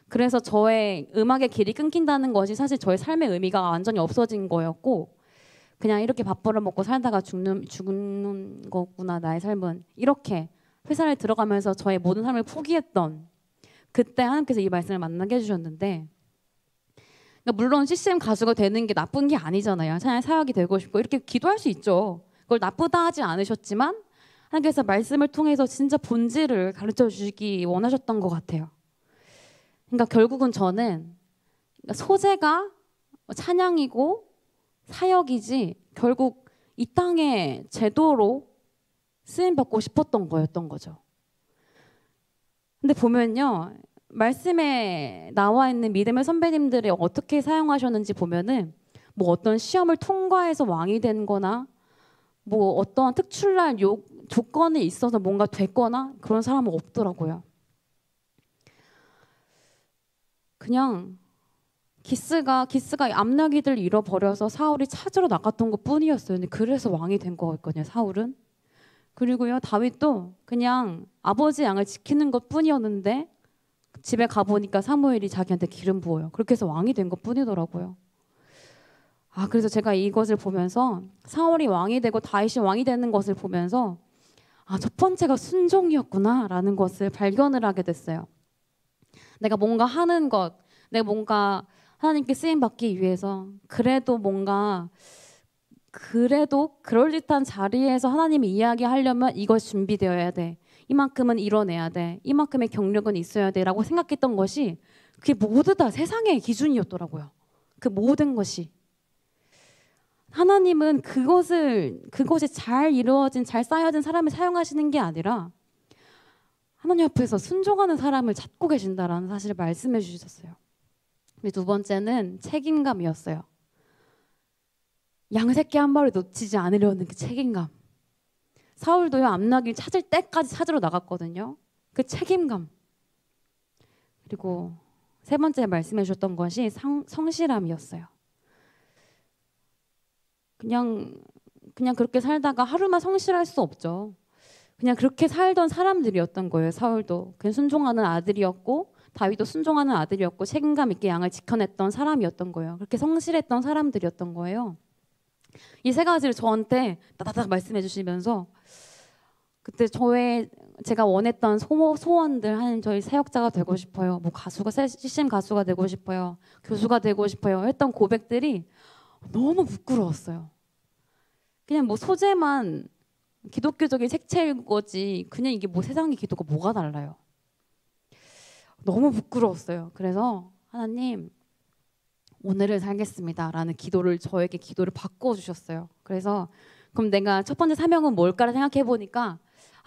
그래서 저의 음악의 길이 끊긴다는 것이 사실 저의 삶의 의미가 완전히 없어진 거였고 그냥 이렇게 밥 벌어먹고 살다가 죽는 거구나 나의 삶은. 이렇게 회사를 들어가면서 저의 모든 삶을 포기했던 그때 하나님께서 이 말씀을 만나게 해주셨는데 그러니까 물론 CCM 가수가 되는 게 나쁜 게 아니잖아요. 찬양 사역이 되고 싶고 이렇게 기도할 수 있죠. 그걸 나쁘다 하지 않으셨지만 하나님께서 말씀을 통해서 진짜 본질을 가르쳐 주시기 원하셨던 것 같아요. 그러니까 결국은 저는 소재가 찬양이고 사역이지 결국 이 땅의 제도로 쓰임받고 싶었던 거였던 거죠. 근데 보면요, 말씀에 나와 있는 믿음의 선배님들이 어떻게 사용하셨는지 보면은 뭐 어떤 시험을 통과해서 왕이 된 거나 뭐 어떤 특출난 조건이 있어서 뭔가 됐거나 그런 사람은 없더라고요. 그냥 기스가 암나기들 잃어버려서 사울이 찾으러 나갔던 것 뿐이었어요. 근데 그래서 왕이 된 거였거든요, 사울은. 그리고요, 다윗도 그냥 아버지 양을 지키는 것 뿐이었는데 집에 가보니까 사무엘이 자기한테 기름 부어요. 그렇게 해서 왕이 된 것 뿐이더라고요. 그래서 제가 이것을 보면서 사울이 왕이 되고 다윗이 왕이 되는 것을 보면서 첫 번째가 순종이었구나 라는 것을 발견을 하게 됐어요. 내가 뭔가 하는 것, 내가 뭔가 하나님께 쓰임받기 위해서 그래도 그럴듯한 자리에서 하나님이 이야기하려면 이것이 준비되어야 돼. 이만큼은 이뤄내야 돼. 이만큼의 경력은 있어야 돼 라고 생각했던 것이 그게 모두 다 세상의 기준이었더라고요. 그 모든 것이. 하나님은 그것이 잘 이루어진, 잘 쌓여진 사람을 사용하시는 게 아니라 하나님 앞에서 순종하는 사람을 찾고 계신다라는 사실을 말씀해 주셨어요. 두 번째는 책임감이었어요. 양새끼 한 마리 놓치지 않으려는 그 책임감. 사울도요, 암나기를 찾을 때까지 찾으러 나갔거든요. 그 책임감. 그리고 세 번째 말씀해 주셨던 것이 성실함이었어요. 그냥 그렇게 살다가 하루만 성실할 수 없죠. 그냥 그렇게 살던 사람들이었던 거예요. 사울도 그냥 순종하는 아들이었고 다윗도 순종하는 아들이었고 책임감 있게 양을 지켜냈던 사람이었던 거예요. 그렇게 성실했던 사람들이었던 거예요. 이 세 가지를 저한테 따다닥 말씀해 주시면서 그때 제가 원했던 소원들, 한 저희 사역자가 되고 싶어요. 뭐 CCM 가수가 되고 싶어요. 교수가 되고 싶어요. 했던 고백들이 너무 부끄러웠어요. 그냥 뭐 소재만 기독교적인 색채일 거지 그냥 이게 뭐 세상의 기도가 뭐가 달라요. 너무 부끄러웠어요. 그래서 하나님 오늘을 살겠습니다 라는 저에게 기도를 바꿔주셨어요. 그래서 그럼 내가 첫 번째 사명은 뭘까를 생각해 보니까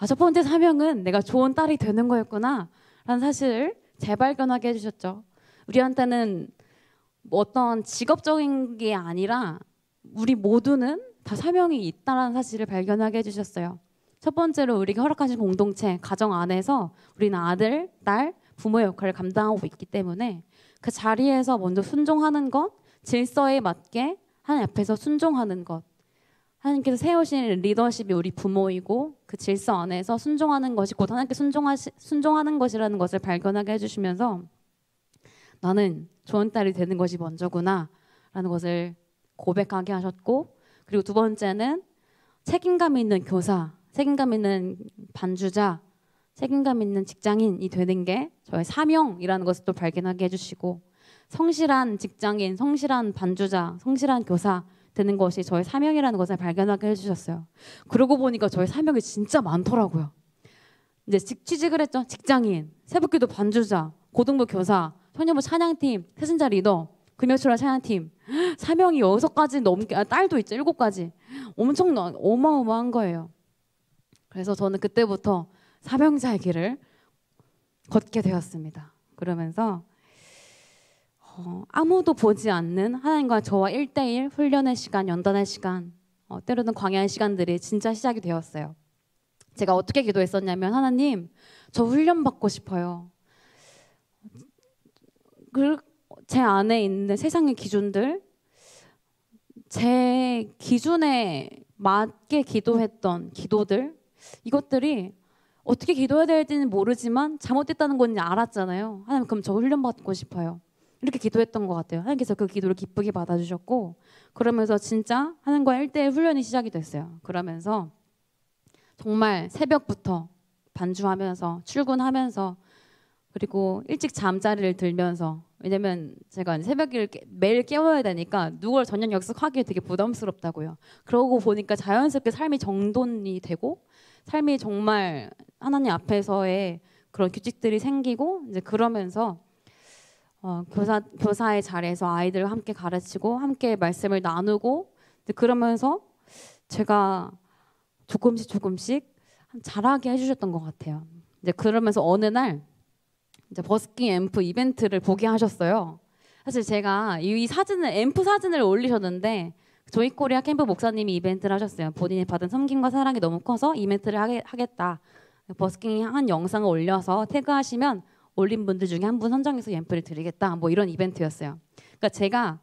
첫 번째 사명은 내가 좋은 딸이 되는 거였구나 라는 사실을 재발견하게 해주셨죠. 우리한테는 뭐 어떤 직업적인 게 아니라 우리 모두는 다 사명이 있다는 사실을 발견하게 해주셨어요. 첫 번째로 우리가 허락하신 공동체, 가정 안에서 우리는 아들, 딸, 부모의 역할을 감당하고 있기 때문에 그 자리에서 먼저 순종하는 것, 질서에 맞게 하나님 앞에서 순종하는 것, 하나님께서 세우신 리더십이 우리 부모이고 그 질서 안에서 순종하는 것이 곧 하나님께 순종하는 것이라는 것을 발견하게 해주시면서 나는 좋은 딸이 되는 것이 먼저구나 라는 것을 고백하게 하셨고, 그리고 두 번째는 책임감 있는 교사, 책임감 있는 반주자, 책임감 있는 직장인이 되는 게 저의 사명이라는 것을 또 발견하게 해주시고, 성실한 직장인, 성실한 반주자, 성실한 교사 되는 것이 저의 사명이라는 것을 발견하게 해주셨어요. 그러고 보니까 저의 사명이 진짜 많더라고요. 이제 취직을 했죠. 직장인, 새벽기도 반주자, 고등부 교사, 청년부 찬양팀, 새신자 리더, 금요철학 찬양팀, 사명이 6가지 넘게, 딸도 있죠. 7가지. 엄청난 어마어마한 거예요. 그래서 저는 그때부터 사명자의 길을 걷게 되었습니다. 그러면서 아무도 보지 않는 하나님과 저와 1대1 훈련의 시간, 연단의 시간, 때로는 광야의 시간들이 진짜 시작이 되었어요. 제가 어떻게 기도했었냐면, 하나님, 저 훈련받고 싶어요. 제 안에 있는 세상의 기준들, 제 기준에 맞게 기도했던 기도들, 이것들이 어떻게 기도해야 될지는 모르지만 잘못됐다는 건 알았잖아요. 하나님, 그럼 저 훈련받고 싶어요. 이렇게 기도했던 것 같아요. 하나님께서 그 기도를 기쁘게 받아주셨고, 그러면서 진짜 하나님과 1대1 훈련이 시작이 됐어요. 그러면서 정말 새벽부터 반주하면서 출근하면서 그리고 일찍 잠자리를 들면서, 왜냐면 제가 새벽에 매일 깨워야 되니까 누굴 저녁 약속하기 되게 부담스럽다고요. 그러고 보니까 자연스럽게 삶이 정돈이 되고 삶이 정말 하나님 앞에서의 그런 규칙들이 생기고, 이제 그러면서 교사의 자리에서 아이들과 함께 가르치고 함께 말씀을 나누고, 그러면서 제가 조금씩 자라게 해주셨던 것 같아요. 이제 그러면서 어느 날 이제 버스킹 앰프 이벤트를 보게 하셨어요. 사실 제가 이 사진을 앰프 사진을 올리셨는데 조이코리아 캠프 목사님이 이벤트를 하셨어요. 본인이 받은 섬김과 사랑이 너무 커서 이벤트를 하겠다. 버스킹 한 영상을 올려서 태그하시면 올린 분들 중에 한 분 선정해서 앰프를 드리겠다. 뭐 이런 이벤트였어요. 그러니까 제가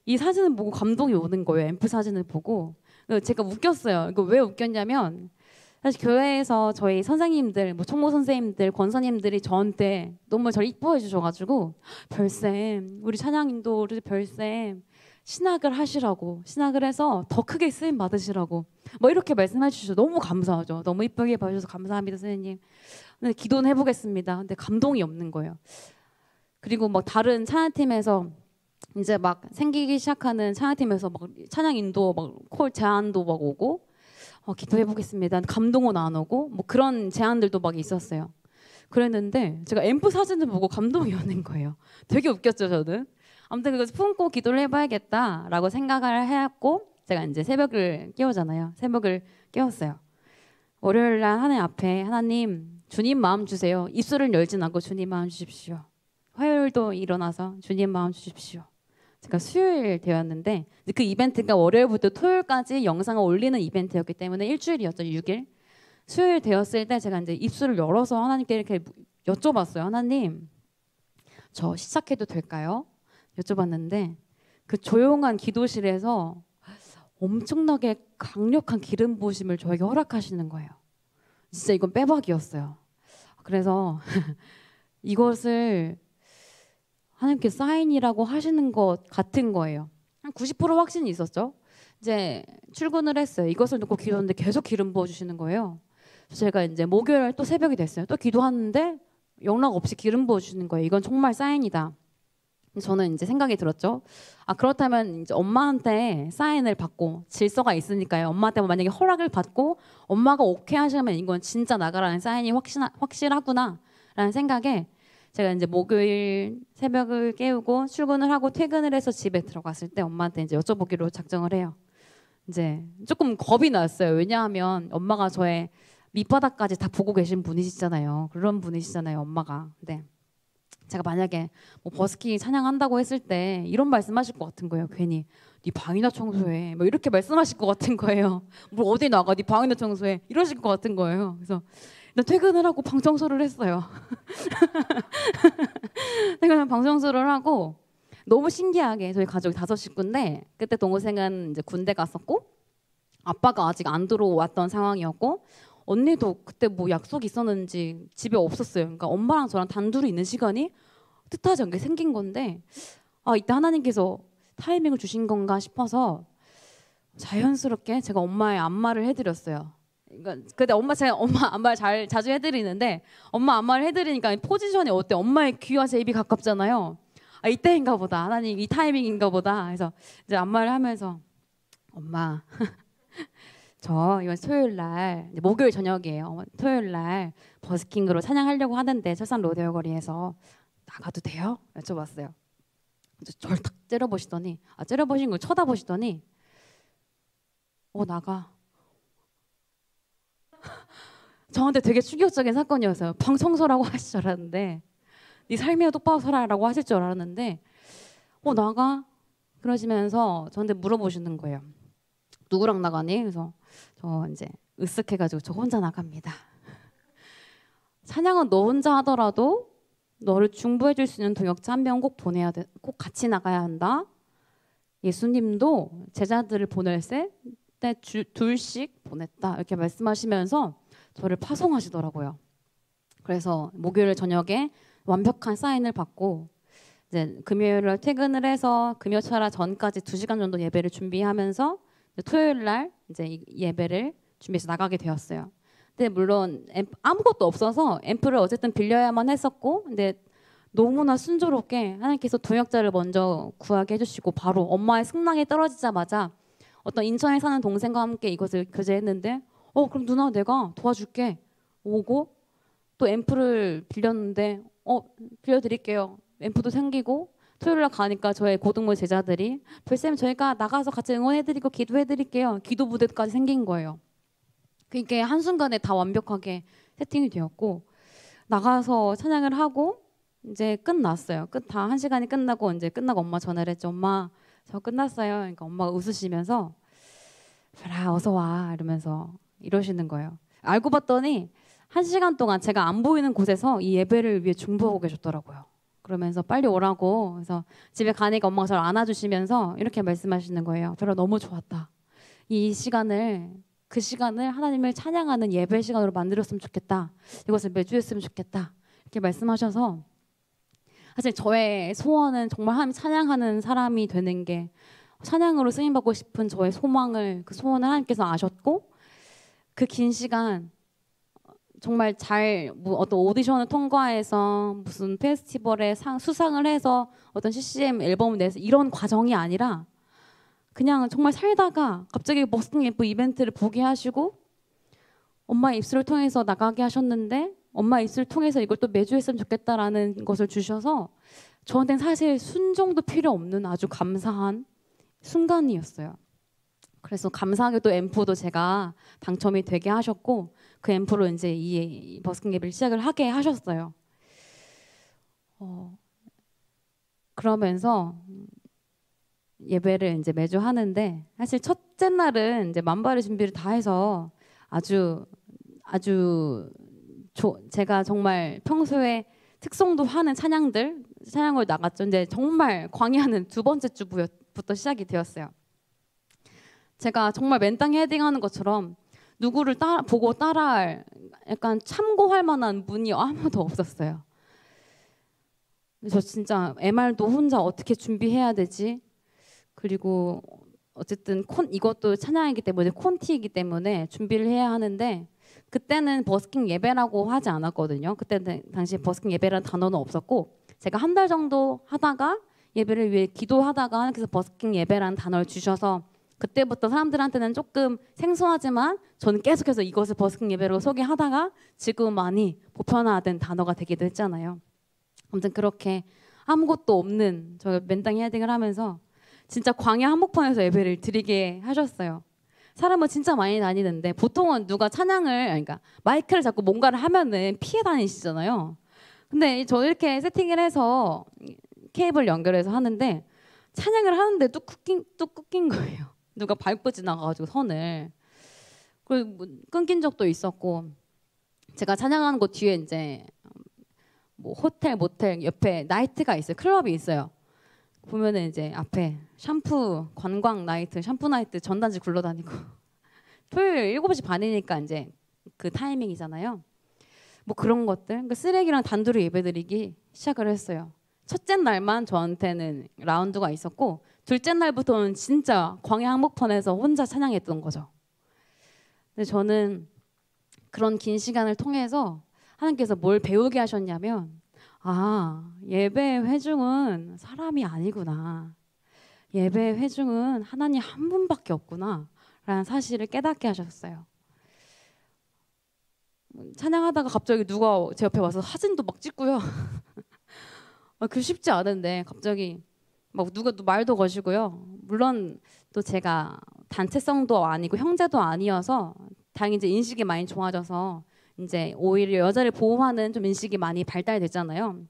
이 사진을 보고 감동이 오는 거예요. 앰프 사진을 보고. 제가 웃겼어요. 이거 왜 웃겼냐면 사실 교회에서 저희 선생님들, 뭐 총무 선생님들, 권사님들이 저한테 너무 저를 이뻐해 주셔가지고 별쌤, 우리 찬양인도 우리 별쌤 신학을 하시라고, 신학을 해서 더 크게 쓰임 받으시라고 뭐 이렇게 말씀해 주셔서 너무 감사하죠. 너무 이쁘게 봐주셔서 감사합니다, 선생님. 근데 기도는 해보겠습니다. 근데 감동이 없는 거예요. 그리고 막 다른 찬양팀에서 이제 막 생기기 시작하는 찬양팀에서 막 찬양인도 막 콜 제안도 막 오고 기도해보겠습니다. 감동은 안 오고 뭐 그런 제안들도 막 있었어요. 그랬는데 제가 앰프 사진을 보고 감동이 오는 거예요. 되게 웃겼죠, 저는. 아무튼 그거 품고 기도를 해봐야겠다라고 생각을 해왔고 제가 이제 새벽을 깨우잖아요. 새벽을 깨웠어요. 월요일 날 하나님 앞에 하나님 주님 마음 주세요. 입술을 열진 않고 주님 마음 주십시오. 화요일도 일어나서 주님 마음 주십시오. 제가 수요일 되었는데 그 이벤트가 월요일부터 토요일까지 영상을 올리는 이벤트였기 때문에 일주일이었죠. 6일. 수요일 되었을 때 제가 이제 입술을 열어서 하나님께 이렇게 여쭤봤어요. 하나님, 저 시작해도 될까요? 여쭤봤는데 그 조용한 기도실에서 엄청나게 강력한 기름 부으심을 저에게 허락하시는 거예요. 진짜 이건 빼박이었어요. 그래서 이것을 하나님께 사인이라고 하시는 것 같은 거예요. 한 90% 확신이 있었죠. 이제 출근을 했어요. 이것을 놓고 기도하는데 계속 기름 부어주시는 거예요. 그래서 제가 이제 목요일 또 새벽이 됐어요. 또 기도하는데 연락 없이 기름 부어주시는 거예요. 이건 정말 사인이다. 저는 이제 생각이 들었죠. 아, 그렇다면 이제 엄마한테 사인을 받고 질서가 있으니까요. 엄마한테 만약에 허락을 받고 엄마가 오케이 하시면 이건 진짜 나가라는 사인이 확실하구나라는 생각에 제가 이제 목요일 새벽을 깨우고 출근을 하고 퇴근을 해서 집에 들어갔을 때 엄마한테 이제 여쭤보기로 작정을 해요. 이제 조금 겁이 났어요. 왜냐하면 엄마가 저의 밑바닥까지 다 보고 계신 분이시잖아요. 그런 분이시잖아요, 엄마가. 근데 제가 만약에 뭐 버스킹 찬양한다고 했을 때 이런 말씀하실 것 같은 거예요. 괜히 네 방이나 청소해, 뭐 이렇게 말씀하실 것 같은 거예요. 뭐 어디 나가, 네 방이나 청소해, 이러실 것 같은 거예요. 그래서 일단 퇴근을 하고 방 청소를 했어요. 퇴근하고 방 청소를 하고 너무 신기하게 저희 가족이 5식구인데 그때 동생은 이제 군대 갔었고 아빠가 아직 안 들어왔던 상황이었고 언니도 그때 뭐 약속이 있었는지 집에 없었어요. 그러니까 엄마랑 저랑 단둘이 있는 시간이 뜻하지 않게 생긴 건데 아, 이때 하나님께서 타이밍을 주신 건가 싶어서 자연스럽게 제가 엄마의 안마를 해드렸어요. 그러니까 근데 제가 엄마 안마를 자주 해드리는데 엄마 안마를 해드리니까 포지션이 어때? 엄마의 귀와 제 입이 가깝잖아요. 아, 이때인가 보다. 하나님 이 타이밍인가 보다. 그래서 이제 안마를 하면서 엄마 저 이번 토요일 날 목요일 저녁이에요. 토요일 날 버스킹으로 찬양하려고 하는데 철산 로데오 거리에서 나가도 돼요? 여쭤봤어요. 저를 탁 째려보시더니 째려보신 걸 쳐다보시더니 나가. 저한테 되게 충격적인 사건이었어요. 방 청소라고 하실 줄 알았는데 네 삶이야 똑바로 살아라고 하실 줄 알았는데 나가? 그러시면서 저한테 물어보시는 거예요. 누구랑 나가니? 그래서 저 이제 으쓱해가지고 저 혼자 나갑니다. 찬양은 너 혼자 하더라도 너를 중보해줄 수 있는 동역자 한 명 꼭 보내야 돼. 꼭 같이 나가야 한다. 예수님도 제자들을 보낼 때 둘씩 보냈다. 이렇게 말씀하시면서 저를 파송하시더라고요. 그래서 목요일 저녁에 완벽한 사인을 받고 이제 금요일 퇴근을 해서 금요철화 전까지 2시간 정도 예배를 준비하면서 토요일 날 이제 예배를 준비해서 나가게 되었어요. 근데 물론 아무것도 없어서 앰프를 어쨌든 빌려야만 했었고, 근데 너무나 순조롭게 하나님께서 동역자를 먼저 구하게 해주시고 바로 엄마의 승낙이 떨어지자마자 어떤 인천에 사는 동생과 함께 이것을 교제했는데 그럼 누나 내가 도와줄게 오고 또 앰프를 빌렸는데 빌려드릴게요. 앰프도 생기고 토요일날 가니까 저의 고등부 제자들이 별쌤 저희가 나가서 같이 응원해드리고 기도해드릴게요. 기도 부대까지 생긴 거예요. 그게 한순간에 다 완벽하게 세팅이 되었고 나가서 찬양을 하고 이제 끝났어요. 다 1시간이 끝나고 이제 끝나고 엄마 전화를 했죠. 엄마 저 끝났어요. 그러니까 엄마가 웃으시면서 별아 어서 와 이러면서 이러시는 거예요. 알고 봤더니 1시간 동안 제가 안 보이는 곳에서 이 예배를 위해 중보하고 계셨더라고요. 그러면서 빨리 오라고. 그래서 집에 가니까 엄마가 저를 안아주시면서 이렇게 말씀하시는 거예요. 별아 너무 좋았다. 이 시간을 그 시간을 하나님을 찬양하는 예배 시간으로 만들었으면 좋겠다. 이것을 매주 했으면 좋겠다. 이렇게 말씀하셔서 사실 저의 소원은 정말 하나님 찬양하는 사람이 되는 게 찬양으로 쓰임받고 싶은 저의 소망을 그 소원을 하나님께서 아셨고 그 긴 시간 정말 잘 어떤 오디션을 통과해서 무슨 페스티벌에 수상을 해서 어떤 CCM 앨범을 내서 이런 과정이 아니라 그냥 정말 살다가 갑자기 버스킹 예프 이벤트를 보게 하시고 엄마의 입술을 통해서 나가게 하셨는데 엄마 입술을 통해서 이걸 또 매주 했으면 좋겠다라는 것을 주셔서 저한테는 사실 순종도 필요 없는 아주 감사한 순간이었어요. 그래서 감사하게도 앰프도 제가 당첨이 되게 하셨고 그 앰프로 이제 이 버스킹 예배를 시작을 하게 하셨어요. 그러면서 예배를 이제 매주 하는데 사실 첫째 날은 이제 만발의 준비를 다 해서 아주 제가 정말 평소에 특송도 하는 찬양을 나갔죠. 근데 정말 광야는 두 번째 주부터 시작이 되었어요. 제가 정말 맨땅 헤딩하는 것처럼 누구를 보고 따라할 약간 참고할 만한 분이 아무도 없었어요. 저 진짜 MR도 혼자 어떻게 준비해야 되지? 그리고 어쨌든 이것도 찬양이기 때문에 콘티이기 때문에 준비를 해야 하는데 그때는 버스킹 예배라고 하지 않았거든요. 그때는 당시 버스킹 예배라는 단어는 없었고 제가 한 달 정도 하다가 예배를 위해 기도하다가 하나님께서 버스킹 예배라는 단어를 주셔서 그때부터 사람들한테는 조금 생소하지만 저는 계속해서 이것을 버스킹 예배로 소개하다가 지금 많이 보편화된 단어가 되기도 했잖아요. 아무튼 그렇게 아무것도 없는 저 맨땅 헤딩을 하면서 진짜 광야 한복판에서 예배를 드리게 하셨어요. 사람은 진짜 많이 다니는데 보통은 누가 찬양을 그러니까 마이크를 잡고 뭔가를 하면은 피해 다니시잖아요. 근데 저 이렇게 세팅을 해서 케이블 연결해서 하는데 찬양을 하는데 또 끊긴 거예요. 누가 밟고 지나가가지고 선을. 그리고 뭐 끊긴 적도 있었고 제가 찬양하는 곳 뒤에 이제 뭐 호텔, 모텔 옆에 나이트가 있어요. 클럽이 있어요. 보면은 이제 앞에 샴푸 관광 나이트, 샴푸 나이트 전단지 굴러다니고 토요일 7시 반이니까 이제 그 타이밍이잖아요. 뭐 그런 것들. 그러니까 쓰레기랑 단둘이 예배드리기 시작을 했어요. 첫째 날만 저한테는 라운드가 있었고 둘째 날부터는 진짜 광야 한복판에서 혼자 찬양했던 거죠. 근데 저는 그런 긴 시간을 통해서 하나님께서 뭘 배우게 하셨냐면 예배 회중은 사람이 아니구나. 예배 회중은 하나님 한 분밖에 없구나 라는 사실을 깨닫게 하셨어요. 찬양하다가 갑자기 누가 제 옆에 와서 사진도 막 찍고요. 그 쉽지 않은데 갑자기 막 누가 말도 거시고요. 물론 또 제가 단체성도 아니고 형제도 아니어서 다행히 이제 인식이 많이 좋아져서 이제 오히려 여자를 보호하는 좀 인식이 많이 발달됐잖아요.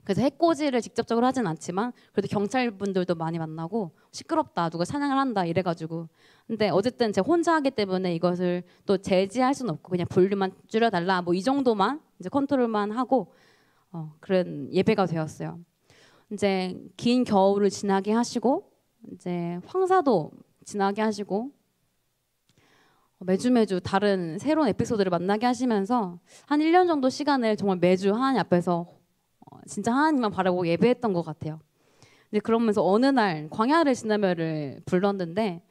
그래서 해코지를 직접적으로 하진 않지만 그래도 경찰분들도 많이 만나고 시끄럽다 누가 찬양을 한다 이래가지고 근데 어쨌든 제가 혼자 하기 때문에 이것을 또 제지할 수는 없고 그냥 볼륨만 줄여달라 뭐 이 정도만 이제 컨트롤만 하고 그런 예배가 되었어요. 이제 긴 겨울을 지나게 하시고 이제 황사도 지나게 하시고 매주 다른 새로운 에피소드를 만나게 하시면서 한 1년 정도 시간을 정말 매주 하나님 앞에서 진짜 하나님만 바라보고 예배했던 것 같아요. 근데 그러면서 어느 날 광야를 지나며를 불렀는데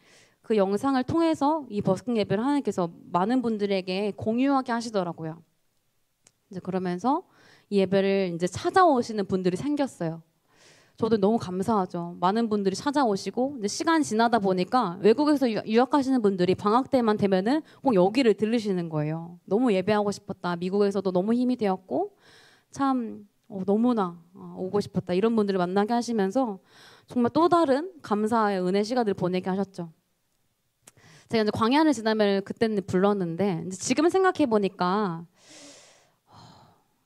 그 영상을 통해서 이 버스킹 예배를 하나님께서 많은 분들에게 공유하게 하시더라고요. 이제 그러면서 이 예배를 이제 찾아오시는 분들이 생겼어요. 저도 너무 감사하죠. 많은 분들이 찾아오시고 이제 시간이 지나다 보니까 외국에서 유학하시는 분들이 방학 때만 되면은 꼭 여기를 들르시는 거예요. 너무 예배하고 싶었다. 미국에서도 너무 힘이 되었고 참 너무나 오고 싶었다. 이런 분들을 만나게 하시면서 정말 또 다른 감사의 은혜 시간을 보내게 하셨죠. 제가 이제 광야를 지나면 그때는 불렀는데 이제 지금 생각해 보니까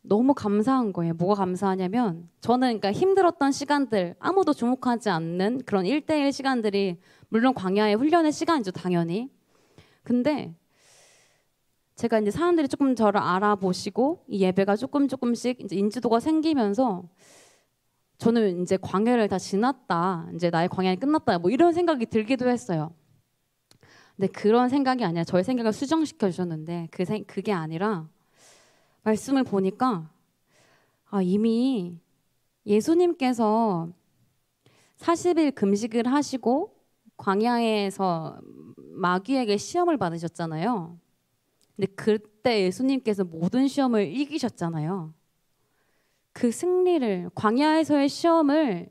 너무 감사한 거예요. 뭐가 감사하냐면 저는 그러니까 힘들었던 시간들, 아무도 주목하지 않는 그런 1대1 시간들이 물론 광야의 훈련의 시간이죠, 당연히. 근데 제가 이제 사람들이 조금 저를 알아보시고 이 예배가 조금씩 이제 인지도가 생기면서 저는 이제 광야를 다 지났다, 이제 나의 광야는 끝났다, 뭐 이런 생각이 들기도 했어요. 근데 그런 생각이 아니라 저의 생각을 수정시켜 주셨는데 그게 아니라 말씀을 보니까 이미 예수님께서 40일 금식을 하시고 광야에서 마귀에게 시험을 받으셨잖아요. 근데 그때 예수님께서 모든 시험을 이기셨잖아요. 그 승리를, 광야에서의 시험을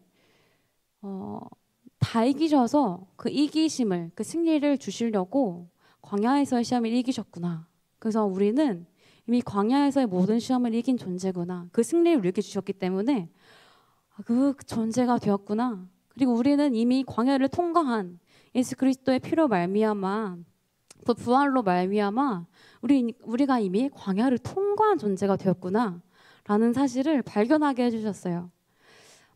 다 이기셔서 그 이기심을, 그 승리를 주시려고 광야에서의 시험을 이기셨구나. 그래서 우리는 이미 광야에서의 모든 시험을 이긴 존재구나. 그 승리를 우리에게 주셨기 때문에 그 존재가 되었구나. 그리고 우리는 이미 광야를 통과한 예수 그리스도의 피로 말미암아, 그 부활로 말미암아 우리가 이미 광야를 통과한 존재가 되었구나 라는 사실을 발견하게 해주셨어요.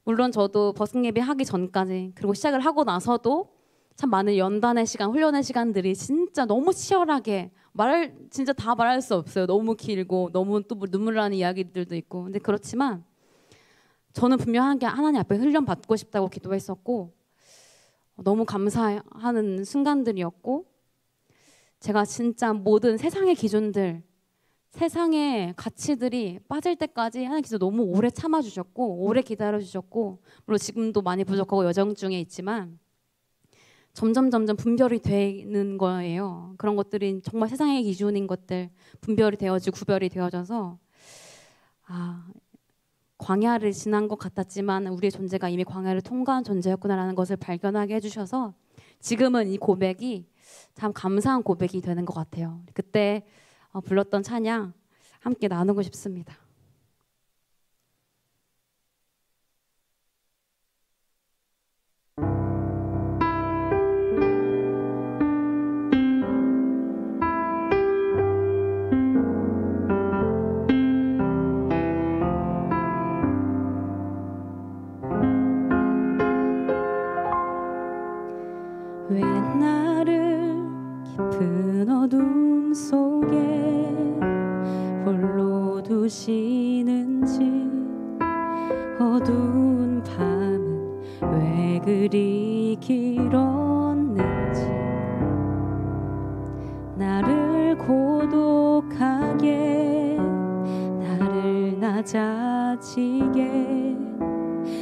물론 저도 버스킹 예배 하기 전까지, 그리고 시작을 하고 나서도 참 많은 연단의 시간, 훈련의 시간들이 진짜 너무 치열하게 진짜 다 말할 수 없어요. 너무 길고 너무 또 눈물 나는 이야기들도 있고. 근데 그렇지만 저는 분명하게 하나님 앞에 훈련 받고 싶다고 기도했었고, 너무 감사하는 순간들이었고, 제가 진짜 모든 세상의 기준들, 세상의 가치들이 빠질 때까지 하나님께서 너무 오래 참아주셨고 오래 기다려주셨고, 물론 지금도 많이 부족하고 여정 중에 있지만 점점 분별이 되는 거예요. 그런 것들이 정말 세상의 기준인 것들 분별이 되어지고 구별이 되어져서 광야를 지난 것 같았지만 우리의 존재가 이미 광야를 통과한 존재였구나라는 것을 발견하게 해주셔서 지금은 이 고백이 참 감사한 고백이 되는 것 같아요. 그때 불렀던 찬양 함께 나누고 싶습니다. 왜 나를 깊은 어둠 속에 홀로 두시는지, 어두운 밤은 왜 그리 길었는지, 나를 고독하게, 나를 낮아지게,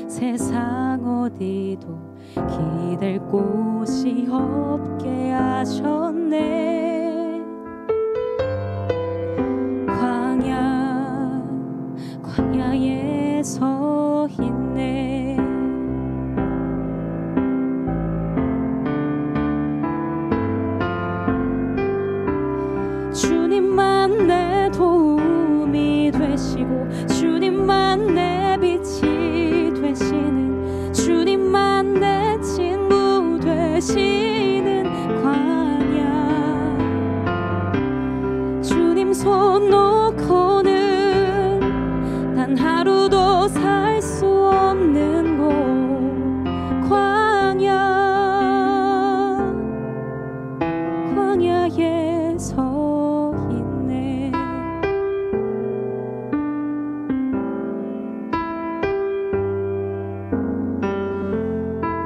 세상 어디도 기댈 곳이 없게 하셨네. 광야에 서 있네. 주님만 내 도움이 되시고, 주님만 내 빛이 되시는, 주님만 내 친구 되시는 광야. 주님 손 놓고는 단 하루도 살 수 없는 곳, 광야에 서 있네.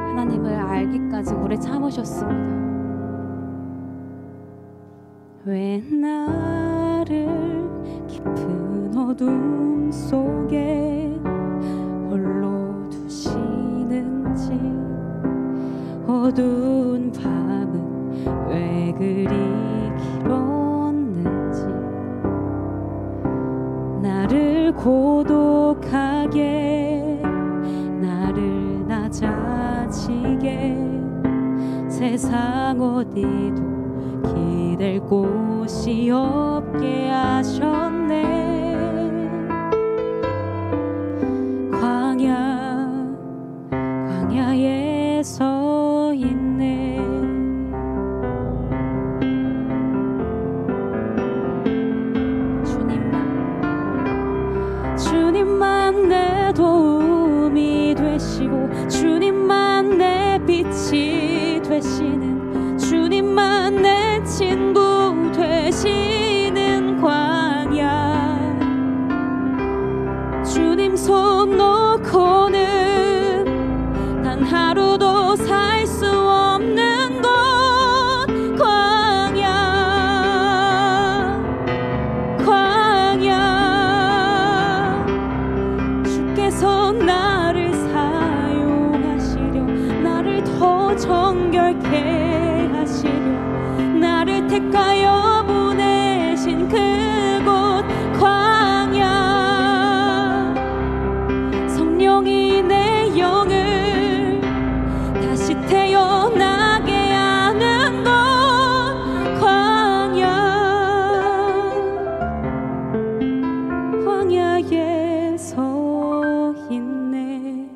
하나님을 알기까지 오래 참으셨습니다. 왜 나를 깊은 어둠 속에 홀로 두시는지, 어두운 밤은 왜 그리 길었는지, 나를 고독하게, 나를 낮아지게, 세상 어디도 기댈 곳이 없게 하셨네. 광야에 서 있네. 되시고 주님만 내 빛이 되시는 주님만 내 친구 되시는 광야 주님 손 놓고는 단 하루도 살 수 없는 곳 광야 주께서 나를 사용하시려 나를 더 정결케 하시려 나를 택하여 보내신 그곳 광야 성령이 내 영을 다시 태어나게 하는 곳 광야에 서 있네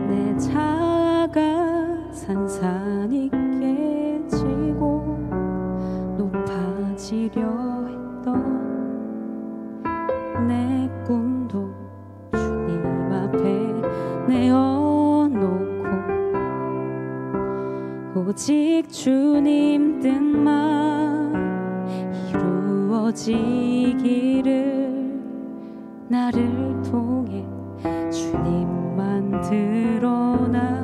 내 자아가 산산이 깨지고 높아지려 했던 내 꿈도 주님 앞에 내어놓고 오직 주님 뜻만 이루어지기를 나를 통해 주님만 드러나시기를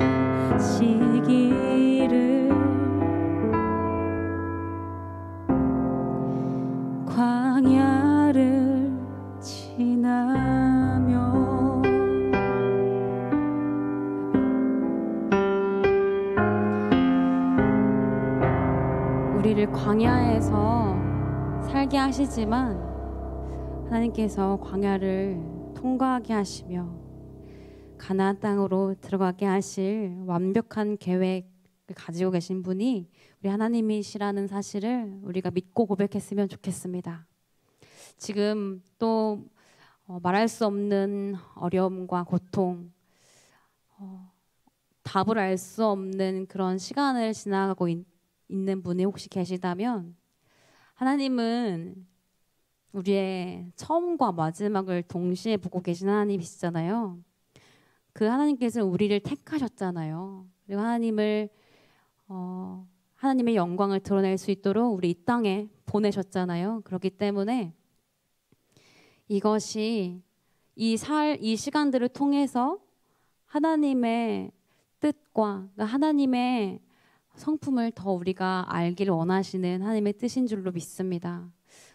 광야를 지나며 우리를 광야에서 살게 하시지만 하나님께서 광야를 통과하게 하시며 가나안 땅으로 들어가게 하실 완벽한 계획을 가지고 계신 분이 우리 하나님이시라는 사실을 우리가 믿고 고백했으면 좋겠습니다. 지금 또 말할 수 없는 어려움과 고통, 답을 알 수 없는 그런 시간을 지나가고 있는 분이 혹시 계시다면 하나님은 우리의 처음과 마지막을 동시에 보고 계신 하나님이시잖아요. 그 하나님께서 우리를 택하셨잖아요. 그리고 하나님의 영광을 드러낼 수 있도록 우리 이 땅에 보내셨잖아요. 그렇기 때문에 이것이 이 시간들을 통해서 하나님의 뜻과 하나님의 성품을 더 우리가 알기를 원하시는 하나님의 뜻인 줄로 믿습니다.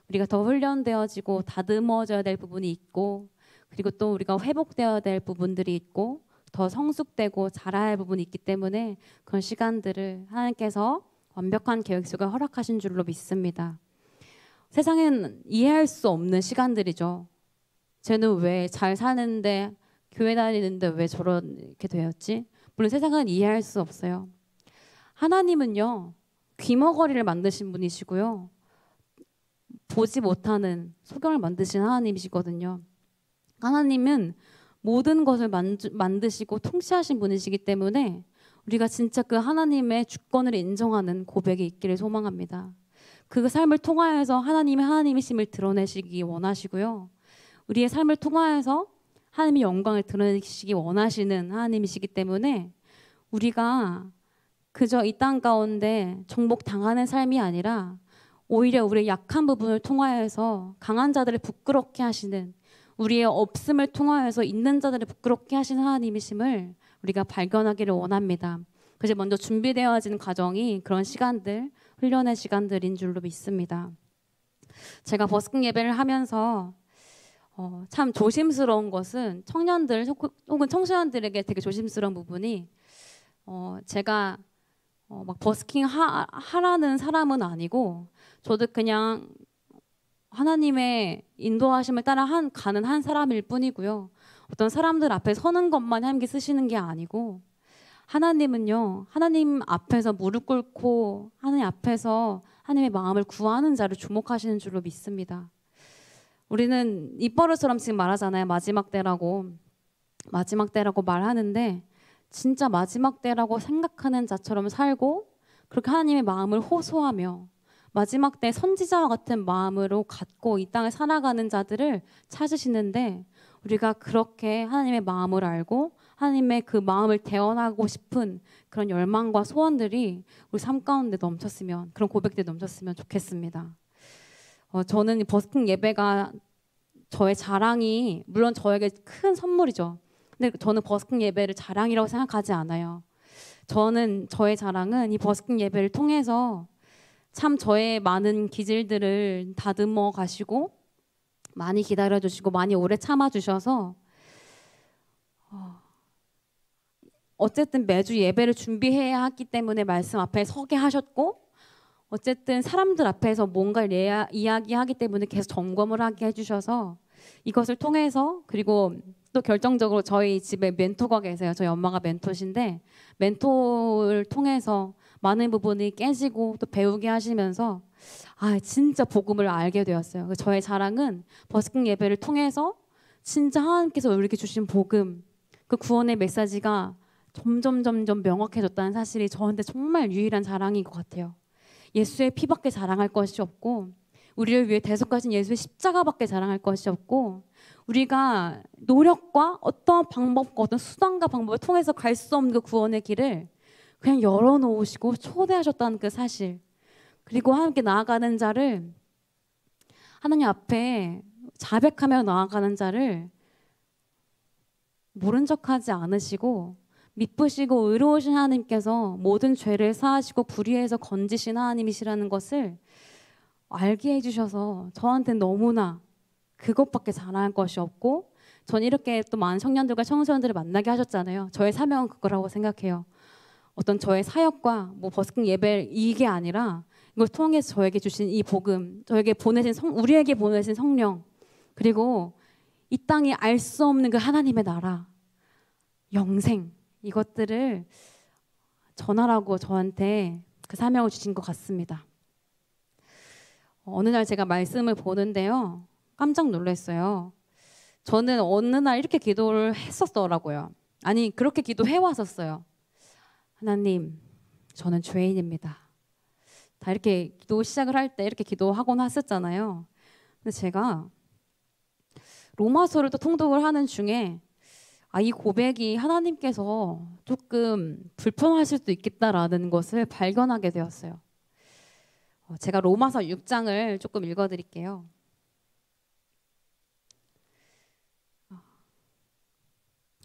우리가 더 훈련되어지고 다듬어져야 될 부분이 있고 그리고 또 우리가 회복되어야 될 부분들이 있고 더 성숙되고 자라야 할 부분이 있기 때문에 그런 시간들을 하나님께서 완벽한 계획 속에 허락하신 줄로 믿습니다. 세상엔 이해할 수 없는 시간들이죠. 쟤는 왜 잘 사는데 교회 다니는데 왜 저렇게 되었지? 물론 세상은 이해할 수 없어요. 하나님은요 귀머거리를 만드신 분이시고요 보지 못하는 소경을 만드신 하나님이시거든요. 하나님은 모든 것을 만드시고 통치하신 분이시기 때문에 우리가 진짜 그 하나님의 주권을 인정하는 고백이 있기를 소망합니다. 그 삶을 통하여서 하나님의 하나님이심을 드러내시기 원하시고요. 우리의 삶을 통하여서 하나님의 영광을 드러내시기 원하시는 하나님이시기 때문에 우리가 그저 이 땅 가운데 정복당하는 삶이 아니라 오히려 우리의 약한 부분을 통하여서 강한 자들을 부끄럽게 하시는 우리의 없음을 통하여서 있는 자들을 부끄럽게 하시는 하나님이심을 우리가 발견하기를 원합니다. 그래서 먼저 준비되어진 과정이 그런 시간들, 훈련의 시간들인 줄로 믿습니다. 제가 버스킹 예배를 하면서 참 조심스러운 것은 청년들 혹은 청소년들에게 되게 조심스러운 부분이 제가 막 버스킹 하라는 사람은 아니고 저도 그냥 하나님의 인도하심을 따라 가는 한 사람일 뿐이고요. 어떤 사람들 앞에 서는 것만 하나님께 쓰시는 게 아니고 하나님은요. 하나님 앞에서 무릎 꿇고 하나님 앞에서 하나님의 마음을 구하는 자를 주목하시는 줄로 믿습니다. 우리는 입버릇처럼 지금 말하잖아요. 마지막 때라고 말하는데 진짜 마지막 때라고 생각하는 자처럼 살고 그렇게 하나님의 마음을 호소하며 마지막 때 선지자와 같은 마음으로 갖고 이 땅을 살아가는 자들을 찾으시는데 우리가 그렇게 하나님의 마음을 알고 하나님의 그 마음을 대언하고 싶은 그런 열망과 소원들이 우리 삶 가운데 넘쳤으면, 그런 고백들이 넘쳤으면 좋겠습니다. 저는 이 버스킹 예배가 저의 자랑이, 물론 저에게 큰 선물이죠. 근데 저는 버스킹 예배를 자랑이라고 생각하지 않아요. 저는 저의 자랑은 이 버스킹 예배를 통해서 참 저의 많은 기질들을 다듬어 가시고 많이 기다려 주시고 많이 오래 참아 주셔서 어쨌든 매주 예배를 준비해야 하기 때문에 말씀 앞에 서게 하셨고, 어쨌든 사람들 앞에서 뭔가를 이야기하기 때문에 계속 점검을 하게 해주셔서 이것을 통해서, 그리고 또 결정적으로 저희 집에 멘토가 계세요. 저희 엄마가 멘토신데 멘토를 통해서 많은 부분이 깨지고 또 배우게 하시면서 진짜 복음을 알게 되었어요. 저의 자랑은 버스킹 예배를 통해서 진짜 하나님께서 우리에게 주신 복음, 그 구원의 메시지가 점점 명확해졌다는 사실이 저한테 정말 유일한 자랑인 것 같아요. 예수의 피밖에 자랑할 것이 없고, 우리를 위해 대속하신 예수의 십자가밖에 자랑할 것이 없고, 우리가 노력과 어떤 방법과 어떤 수단과 방법을 통해서 갈 수 없는 그 구원의 길을 그냥 열어놓으시고 초대하셨다는 그 사실, 그리고 함께 나아가는 자를, 하나님 앞에 자백하며 나아가는 자를 모른 척하지 않으시고 미쁘시고 의로우신 하나님께서 모든 죄를 사하시고 불의에서 건지신 하나님이시라는 것을 알게 해주셔서 저한테는 너무나 그것밖에 자랑할 것이 없고, 전 이렇게 또 많은 청년들과 청소년들을 만나게 하셨잖아요. 저의 사명은 그거라고 생각해요. 어떤 저의 사역과 버스킹 예배 이게 아니라 이걸 통해서 저에게 주신 이 복음, 저에게 우리에게 보내신 성령, 그리고 이 땅이 알 수 없는 그 하나님의 나라, 영생, 이것들을 전하라고 저한테 그 사명을 주신 것 같습니다. 어느 날 제가 말씀을 보는데요, 깜짝 놀랐어요. 저는 어느 날 이렇게 기도를 했었더라고요. 아니, 그렇게 기도해 왔었어요. 하나님, 저는 죄인입니다. 다 이렇게 기도 시작을 할 때 이렇게 기도하곤 했었잖아요. 근데 제가 로마서를 또 통독을 하는 중에 이 고백이 하나님께서 조금 불편하실 수도 있겠다라는 것을 발견하게 되었어요. 제가 로마서 6장을 조금 읽어드릴게요.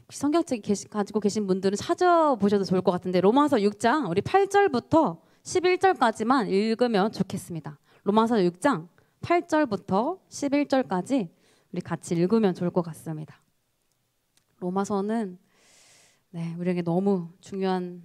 성경책 가지고 계신 분들은 찾아보셔도 좋을 것 같은데, 로마서 6장 우리 8절부터 11절까지만 읽으면 좋겠습니다. 로마서 6장 8절부터 11절까지 우리 같이 읽으면 좋을 것 같습니다. 로마서는 우리에게 너무 중요한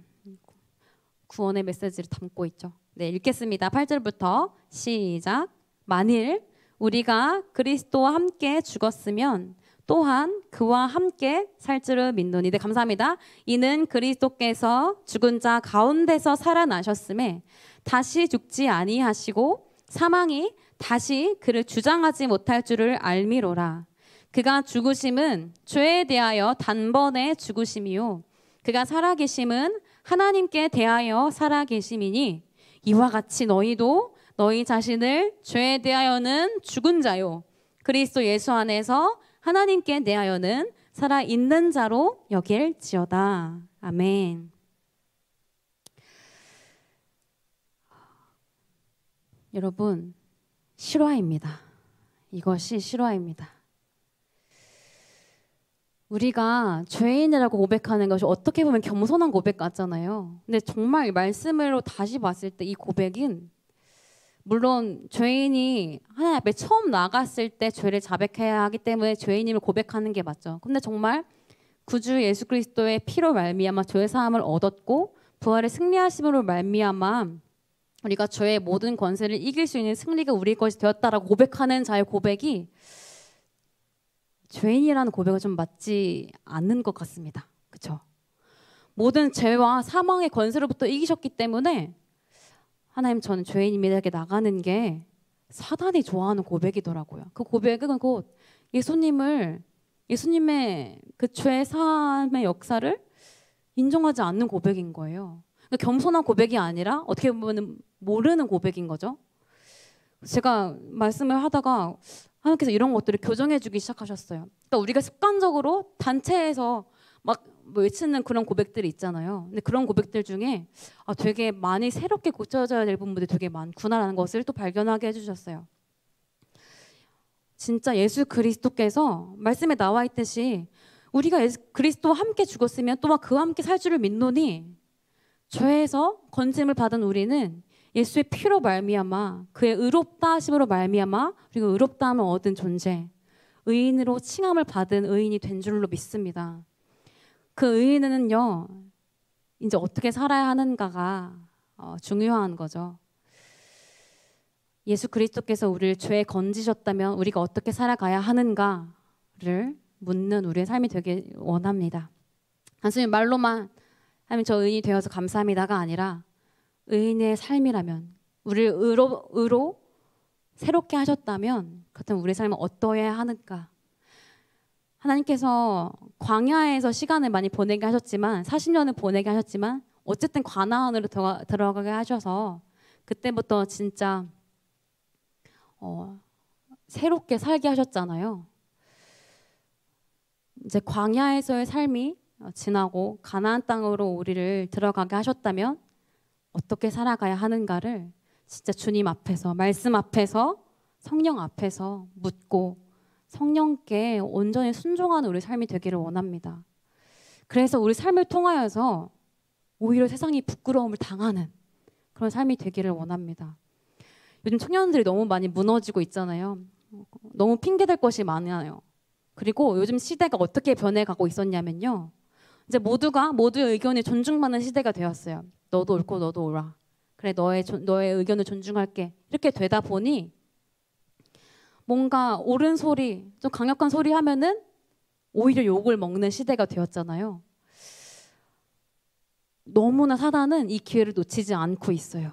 구원의 메시지를 담고 있죠. 읽겠습니다. 8절부터 시작. 만일 우리가 그리스도와 함께 죽었으면 또한 그와 함께 살 줄을 믿노니. 감사합니다. 이는 그리스도께서 죽은 자 가운데서 살아나셨음에 다시 죽지 아니하시고 사망이 다시 그를 주장하지 못할 줄을 알미로라. 그가 죽으심은 죄에 대하여 단번에 죽으심이요 그가 살아계심은 하나님께 대하여 살아계심이니, 이와 같이 너희도 너희 자신을 죄에 대하여는 죽은 자요 그리스도 예수 안에서 하나님께 대하여는 살아있는 자로 여길지어다. 아멘. 여러분, 실화입니다. 이것이 실화입니다. 우리가 죄인이라고 고백하는 것이 어떻게 보면 겸손한 고백 같잖아요. 근데 정말 말씀으로 다시 봤을 때 이 고백은, 물론 죄인이 하나님 앞에 처음 나갔을 때 죄를 자백해야 하기 때문에 죄인임을 고백하는 게 맞죠. 근데 정말 구주 예수 그리스도의 피로 말미암아 죄 사함을 얻었고 부활의 승리하심으로 말미암아 우리가 죄의 모든 권세를 이길 수 있는 승리가 우리 것이 되었다라고 고백하는 자의 고백이 죄인이라는 고백은 좀 맞지 않는 것 같습니다. 그렇죠? 모든 죄와 사망의 권세로부터 이기셨기 때문에 하나님, 저는 죄인입니다 이렇게 나가는 게 사단이 좋아하는 고백이더라고요. 그 고백은 곧 예수님의 그 죄 사함의 역사를 인정하지 않는 고백인 거예요. 그러니까 겸손한 고백이 아니라 어떻게 보면 모르는 고백인 거죠. 제가 말씀을 하다가 하나님께서 이런 것들을 교정해주기 시작하셨어요. 그러니까 우리가 습관적으로 단체에서 막 외치는 그런 고백들이 있잖아요. 근데 그런 고백들 중에 되게 많이 새롭게 고쳐져야 될 부분들이 되게 많구나라는 것을 또 발견하게 해주셨어요. 진짜 예수 그리스도께서 말씀에 나와 있듯이 우리가 예수 그리스도와 함께 죽었으면 또한 그와 함께 살 줄을 믿노니 죄에서 건짐을 받은 우리는 예수의 피로 말미암아 그의 의롭다 하심으로 말미암아 그리고 의롭다 함을 얻은 존재, 의인으로 칭함을 받은 의인이 된 줄로 믿습니다. 그 의인은요, 이제 어떻게 살아야 하는가가 중요한 거죠. 예수 그리스도께서 우리를 죄에 건지셨다면 우리가 어떻게 살아가야 하는가를 묻는 우리의 삶이 되길 원합니다. 단순히 말로만 하나님 저 의인이 되어서 감사합니다가 아니라 의인의 삶이라면 우리를 의로 새롭게 하셨다면 그렇다면 우리의 삶은 어떠해야 하는가. 하나님께서 광야에서 시간을 많이 보내게 하셨지만 40년을 보내게 하셨지만 어쨌든 가나안으로 들어가게 하셔서 그때부터 진짜 새롭게 살게 하셨잖아요. 이제 광야에서의 삶이 지나고 가나안 땅으로 우리를 들어가게 하셨다면 어떻게 살아가야 하는가를 진짜 주님 앞에서, 말씀 앞에서, 성령 앞에서 묻고 성령께 온전히 순종하는 우리 삶이 되기를 원합니다. 그래서 우리 삶을 통하여서 오히려 세상이 부끄러움을 당하는 그런 삶이 되기를 원합니다. 요즘 청년들이 너무 많이 무너지고 있잖아요. 너무 핑계댈 것이 많아요. 그리고 요즘 시대가 어떻게 변해가고 있었냐면요. 이제 모두의 의견이 존중받는 시대가 되었어요. 너도 옳고 너도 옳아. 그래 너의 의견을 존중할게. 이렇게 되다 보니 뭔가 옳은 소리, 좀 강력한 소리 하면은 오히려 욕을 먹는 시대가 되었잖아요. 너무나 사단은 이 기회를 놓치지 않고 있어요.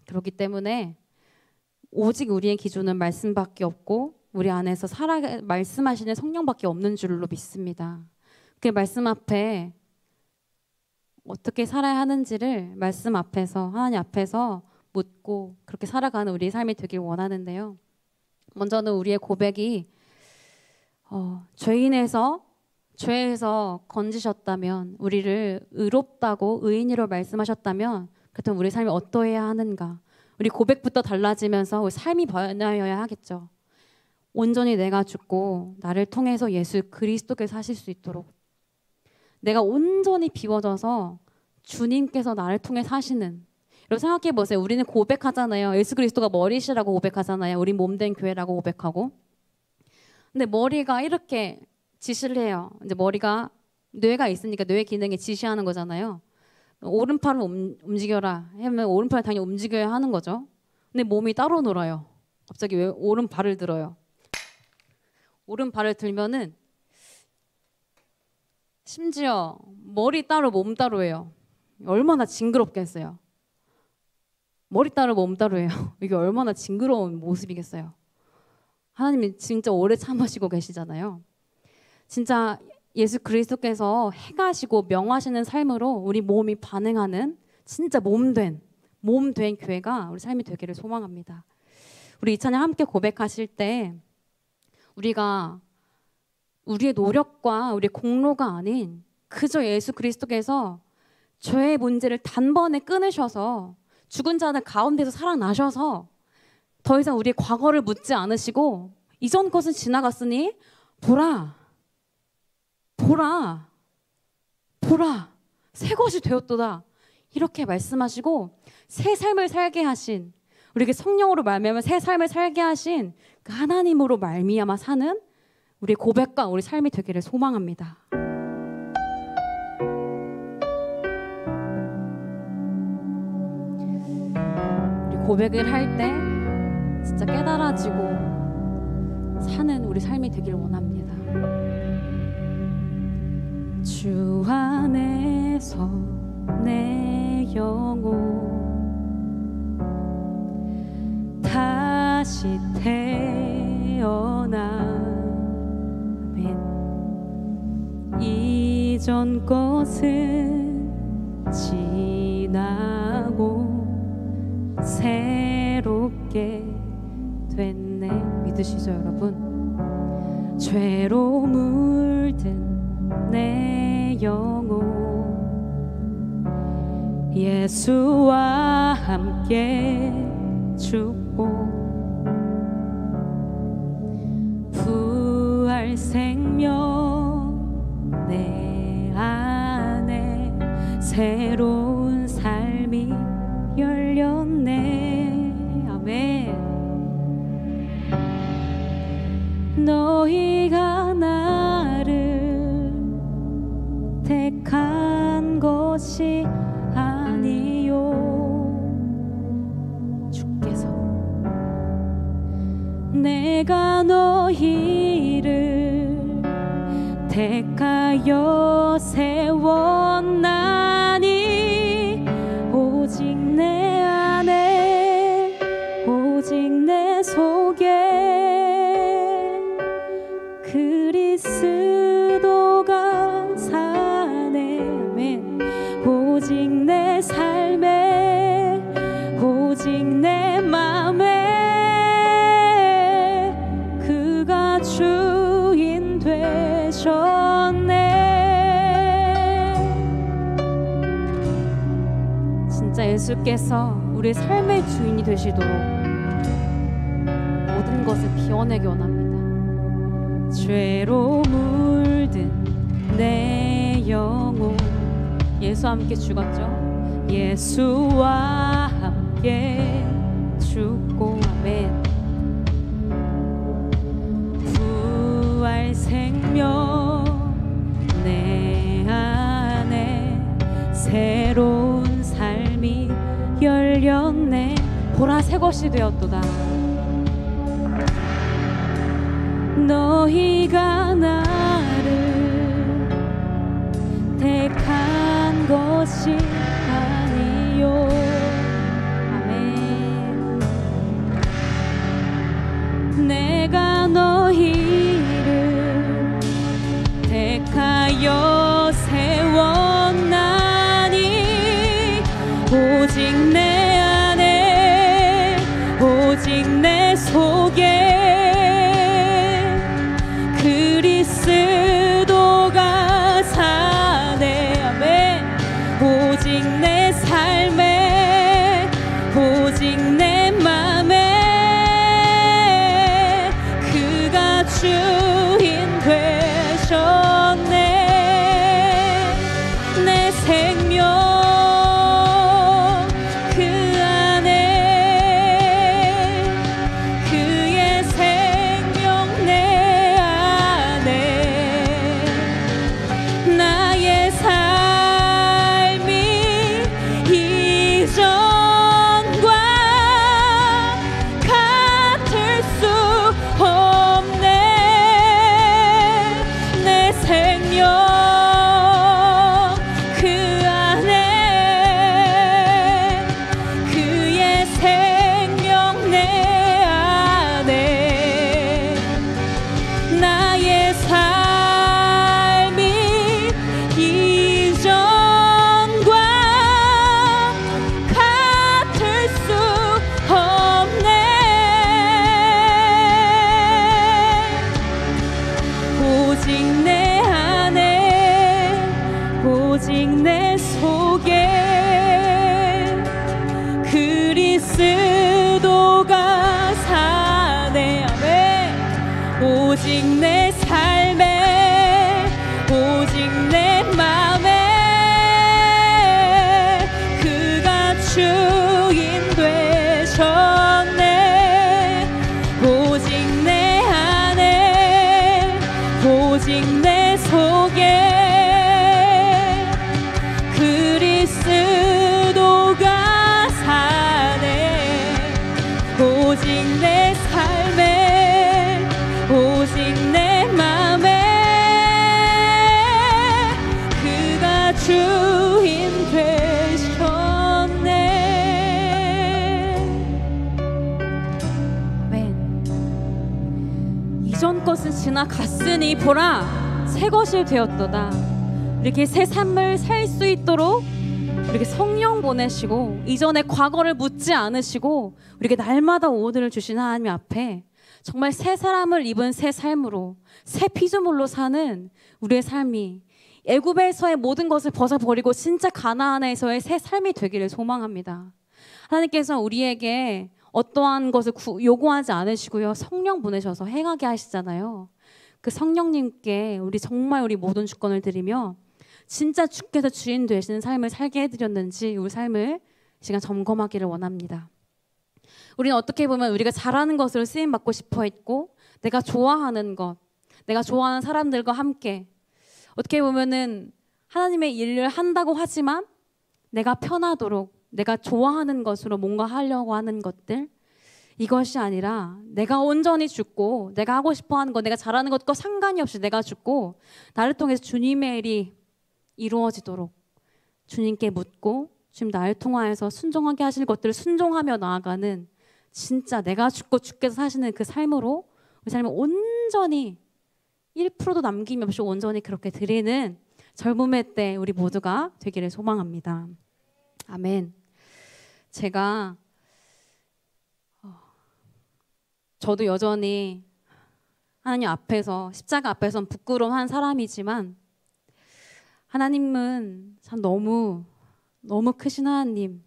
그렇기 때문에 오직 우리의 기준은 말씀밖에 없고 우리 안에서 말씀하시는 성령밖에 없는 줄로 믿습니다. 그 말씀 앞에 어떻게 살아야 하는지를 말씀 앞에서 하나님 앞에서 묻고 그렇게 살아가는 우리의 삶이 되길 원하는데요. 먼저는 우리의 고백이 죄에서 건지셨다면 우리를 의롭다고 의인으로 말씀하셨다면 그렇다면 우리 삶이 어떠해야 하는가. 우리 고백부터 달라지면서 우리 삶이 변화여야 하겠죠. 온전히 내가 죽고 나를 통해서 예수 그리스도께서 사실 수 있도록 내가 온전히 비워져서 주님께서 나를 통해 사시는. 여러분 생각해 보세요. 우리는 고백하잖아요. 예수 그리스도가 머리시라고 고백하잖아요. 우리 몸된 교회라고 고백하고. 근데 머리가 이렇게 지시를 해요. 이제 머리가 뇌가 있으니까 뇌 기능에 지시하는 거잖아요. 오른팔을 움직여라 하면 오른팔을 당연히 움직여야 하는 거죠. 근데 몸이 따로 놀아요. 갑자기 왜 오른발을 들어요? 오른발을 들면은 심지어 머리 따로 몸 따로예요. 얼마나 징그럽겠어요. 머리 따로 몸 따로예요. 이게 얼마나 징그러운 모습이겠어요. 하나님이 진짜 오래 참으시고 계시잖아요. 진짜 예수 그리스도께서 행하시고 명하시는 삶으로 우리 몸이 반응하는 진짜 몸된 교회가 우리 삶이 되기를 소망합니다. 우리 이 찬양 함께 고백하실 때 우리가 우리의 노력과 우리의 공로가 아닌 그저 예수 그리스도께서 죄의 문제를 단번에 끊으셔서 죽은 자들 가운데서 살아나셔서 더 이상 우리의 과거를 묻지 않으시고 이전 것은 지나갔으니 보라 새 것이 되었도다 이렇게 말씀하시고 새 삶을 살게 하신 우리에게 성령으로 말미암아 새 삶을 살게 하신 그 하나님으로 말미암아 사는 우리의 고백과 우리 삶이 되기를 소망합니다. 우리 고백을 할 때 진짜 깨달아지고 사는 우리 삶이 되기를 원합니다. 주 안에서 내 영혼 다시 태어나면 이전 것은 지나고 새롭게 믿으시죠, 여러분? 죄로 물든 내 영혼 예수와 함께 죽고 부활 생명 내 안에 새로운 삶이 열렸네. 아멘. 너희가 나를 택한 것이 아니요 주께서 내가 너희를 택하여 세웠나니 오직 내 안에 오직 내 속에 그리스도가 사네. 아멘. 오직 내 삶에 오직 내 맘에 그가 주인 되셨네. 진짜 예수께서 우리 삶의 주인이 되시도록 모든 것을 비워내기 원합니다. 죄로 물든 내 영혼 예수와 함께 죽었죠. 예수와 함께 죽고 아멘. 부활 생명 내 안에 새로운 삶이 열렸네. 보라 새 것이 되었도다. 너희가 나를 택한 것이 아니요. 아멘. 내가 너희를 택하여 세웠나니 오직 내 안에 오직 내 속에 그리스도가 사네. 아멘. 오직 내 삶에 오직 내 맘에 그가 주인 되셨네. 내 생명 그 안에 그의 생명 내 안에 나의 삶이 이전과 같을 수 없네. 내 생명 그 안에 그의 생명 내 안에 나의 삶이 이전과 같을 수 없네. 오직 내 안에 오직 내 속에 그리스도가 사네. 아멘. 오직 내 삶에 오직 내 맘에 그가 주인 되셨네. 오직 내 안에 오직 내 속에 그리스도가 사네. 오직 내 삶에 오직 내 맘에 그가 주인 되셨네. 아멘. 이전 것은 지나갔으니 보라 새 것이 되었도다. 이렇게 새 삶을 살 수 있도록 이렇게 성령 보내시고 이전의 과거를 묻지 않으시고 우리에게 날마다 오늘을 주신 하나님 앞에 정말 새 사람을 입은 새 삶으로 새 피조물로 사는 우리의 삶이 애굽에서의 모든 것을 벗어버리고 진짜 가나안에서의 새 삶이 되기를 소망합니다. 하나님께서 우리에게 어떠한 것을 요구하지 않으시고요. 성령 보내셔서 행하게 하시잖아요. 그 성령님께 정말 우리 모든 주권을 드리며 진짜 주께서 주인 되시는 삶을 살게 해드렸는지 우리 삶을 시간 점검하기를 원합니다. 우리는 어떻게 보면 우리가 잘하는 것으로 쓰임받고 싶어 했고 내가 좋아하는 것, 내가 좋아하는 사람들과 함께 어떻게 보면은 하나님의 일을 한다고 하지만 내가 편하도록 내가 좋아하는 것으로 뭔가 하려고 하는 것들, 이것이 아니라 내가 온전히 죽고 내가 하고 싶어하는 것, 내가 잘하는 것과 상관이 없이 내가 죽고 나를 통해서 주님의 일이 이루어지도록 주님께 묻고 주님 나를 통하여서 순종하게 하실 것들을 순종하며 나아가는 진짜 내가 죽고 주께서 사시는 그 삶으로 우리 삶을 온전히 1%도 남김없이 온전히 그렇게 드리는 젊음의 때 우리 모두가 되기를 소망합니다. 아멘. 저도 여전히 하나님 앞에서 십자가 앞에서는 부끄러워한 사람이지만 하나님은 참 너무 크신 하나님,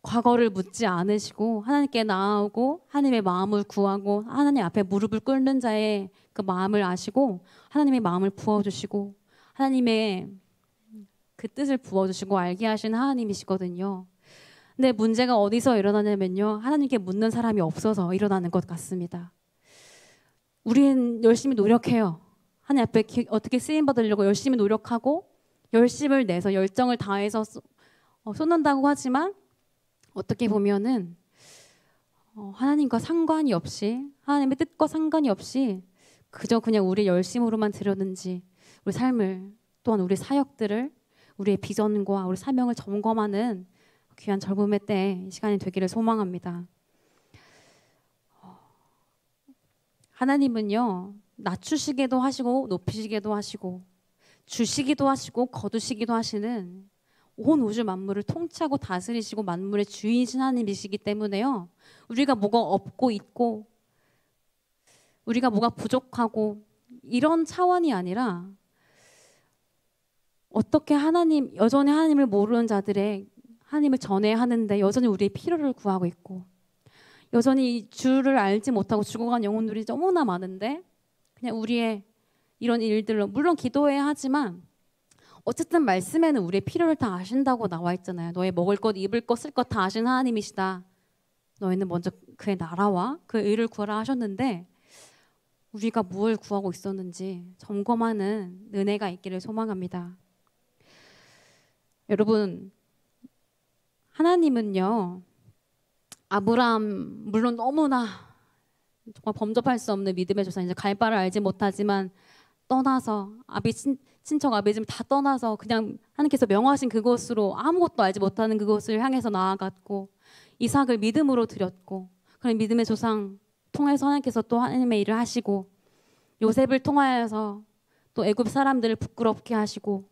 과거를 묻지 않으시고 하나님께 나아오고 하나님의 마음을 구하고 하나님 앞에 무릎을 꿇는 자의 그 마음을 아시고 하나님의 마음을 부어주시고 하나님의 그 뜻을 부어주시고 알게 하신 하나님이시거든요. 근데 문제가 어디서 일어나냐면요, 하나님께 묻는 사람이 없어서 일어나는 것 같습니다. 우리는 열심히 노력해요. 하나님 앞에 어떻게 쓰임 받으려고 열심히 노력하고 열심을 내서 열정을 다해서 쏟는다고 하지만 어떻게 보면은 하나님과 상관이 없이 하나님의 뜻과 상관이 없이 그저 그냥 우리의 열심으로만 드렸는지 우리 삶을 또한 우리 사역들을 우리의 비전과 우리 사명을 점검하는 귀한 젊음의 때 시간이 되기를 소망합니다. 하나님은요, 낮추시기도 하시고 높이시기도 하시고 주시기도 하시고 거두시기도 하시는 온 우주 만물을 통치하고 다스리시고 만물의 주인이신 하나님이시기 때문에요, 우리가 뭐가 없고 있고 우리가 뭐가 부족하고 이런 차원이 아니라 어떻게 여전히 하나님을 모르는 자들의 하나님을 전해야 하는데 여전히 우리의 필요를 구하고 있고 여전히 주를 알지 못하고 죽어간 영혼들이 너무나 많은데 그냥 우리의 이런 일들로 물론 기도해야 하지만 어쨌든 말씀에는 우리의 필요를 다 아신다고 나와 있잖아요. 너의 먹을 것, 입을 것, 쓸 것 다 아신 하나님이시다. 너희는 먼저 그의 나라와 그 의를 구하라 하셨는데 우리가 무엇을 구하고 있었는지 점검하는 은혜가 있기를 소망합니다. 여러분, 하나님은요, 아브라함 물론 너무나 정말 범접할 수 없는 믿음의 조상, 이제 갈 바를 알지 못하지만 떠나서 친척 아비집 다 떠나서 그냥 하나님께서 명하신 그곳으로 아무것도 알지 못하는 그곳을 향해서 나아갔고 이삭을 믿음으로 드렸고 그런 믿음의 조상 통해서 하나님께서 또 하나님의 일을 하시고 요셉을 통하여서 또 애굽 사람들을 부끄럽게 하시고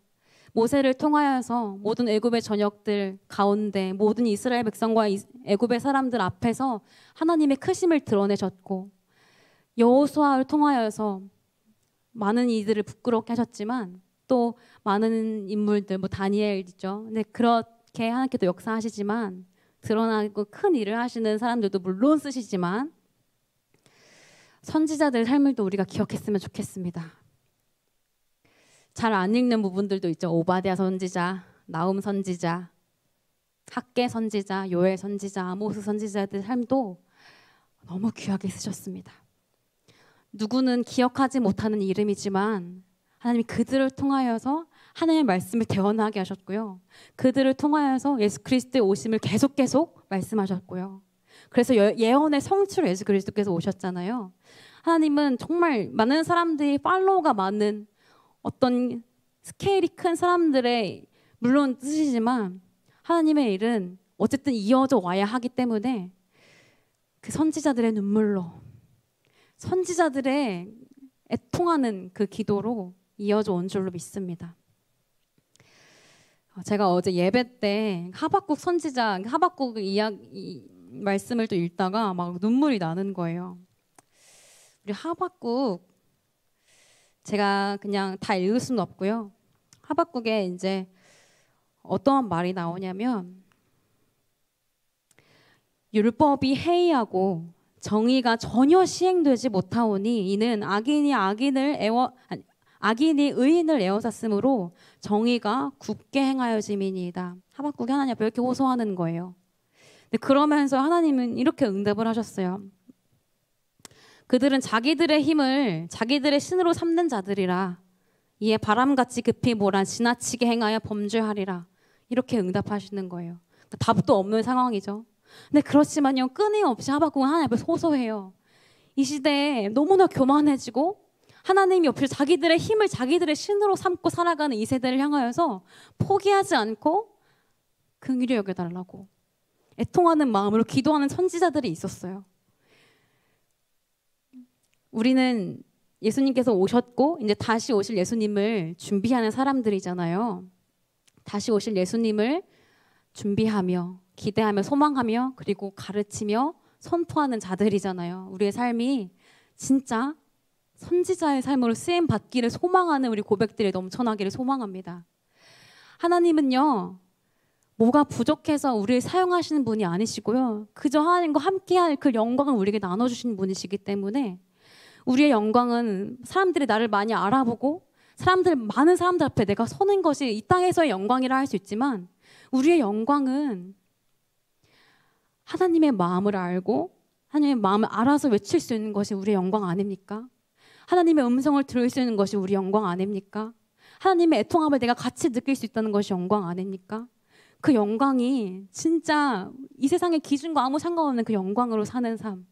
모세를 통하여서 모든 애굽의 전역들 가운데 모든 이스라엘 백성과 애굽의 사람들 앞에서 하나님의 크심을 드러내셨고 여호수아를 통하여서 많은 이들을 부끄럽게 하셨지만 또 많은 인물들 다니엘이죠. 근데 그렇게 하나님께도 역사하시지만 드러나고 큰 일을 하시는 사람들도 물론 쓰시지만 선지자들의 삶을 또 우리가 기억했으면 좋겠습니다. 잘 안 읽는 부분들도 있죠. 오바댜 선지자, 나훔 선지자, 학개 선지자, 요엘 선지자, 아모스 선지자들 삶도 너무 귀하게 쓰셨습니다. 누구는 기억하지 못하는 이름이지만 하나님이 그들을 통하여서 하나님의 말씀을 대언하게 하셨고요. 그들을 통하여서 예수 그리스도의 오심을 계속 말씀하셨고요. 그래서 예언의 성취로 예수 그리스도께서 오셨잖아요. 하나님은 정말 많은 사람들이 팔로워가 많은 어떤 스케일이 큰 사람들의 물론 뜻이지만 하나님의 일은 어쨌든 이어져 와야 하기 때문에 그 선지자들의 눈물로 선지자들의 애통하는 그 기도로 이어져 온 줄로 믿습니다. 제가 어제 예배 때 하박국 선지자 하박국 이야기 말씀을 또 읽다가 막 눈물이 나는 거예요. 우리 하박국 제가 그냥 다 읽을 수는 없고요. 하박국에 이제 어떠한 말이 나오냐면 율법이 해이하고 정의가 전혀 시행되지 못하오니 이는 악인이 의인을 에워쌌으므로 정의가 굳게 행하여짐이니이다. 하박국이 하나님 앞에 이렇게 호소하는 거예요. 근데 그러면서 하나님은 이렇게 응답을 하셨어요. 그들은 자기들의 힘을 자기들의 신으로 삼는 자들이라. 이에 바람같이 급히 몰아 지나치게 행하여 범죄하리라. 이렇게 응답하시는 거예요. 그러니까 답도 없는 상황이죠. 근데 그렇지만요, 끊임없이 하박국은 하나님 앞에 호소해요. 이 시대에 너무나 교만해지고 하나님이 없이 자기들의 힘을 자기들의 신으로 삼고 살아가는 이 세대를 향하여서 포기하지 않고 긍휼히 여겨달라고 애통하는 마음으로 기도하는 선지자들이 있었어요. 우리는 예수님께서 오셨고 이제 다시 오실 예수님을 준비하는 사람들이잖아요. 다시 오실 예수님을 준비하며 기대하며 소망하며 그리고 가르치며 선포하는 자들이잖아요. 우리의 삶이 진짜 선지자의 삶으로 쓰임 받기를 소망하는 우리 고백들이 넘쳐나기를 소망합니다. 하나님은요, 뭐가 부족해서 우리를 사용하시는 분이 아니시고요. 그저 하나님과 함께할 그 영광을 우리에게 나눠주시는 분이시기 때문에 우리의 영광은 사람들이 나를 많이 알아보고 많은 사람들 앞에 내가 서는 것이 이 땅에서의 영광이라 할 수 있지만 우리의 영광은 하나님의 마음을 알고 하나님의 마음을 알아서 외칠 수 있는 것이 우리의 영광 아닙니까? 하나님의 음성을 들을 수 있는 것이 우리 영광 아닙니까? 하나님의 애통함을 내가 같이 느낄 수 있다는 것이 영광 아닙니까? 그 영광이 진짜 이 세상의 기준과 아무 상관없는 그 영광으로 사는 삶.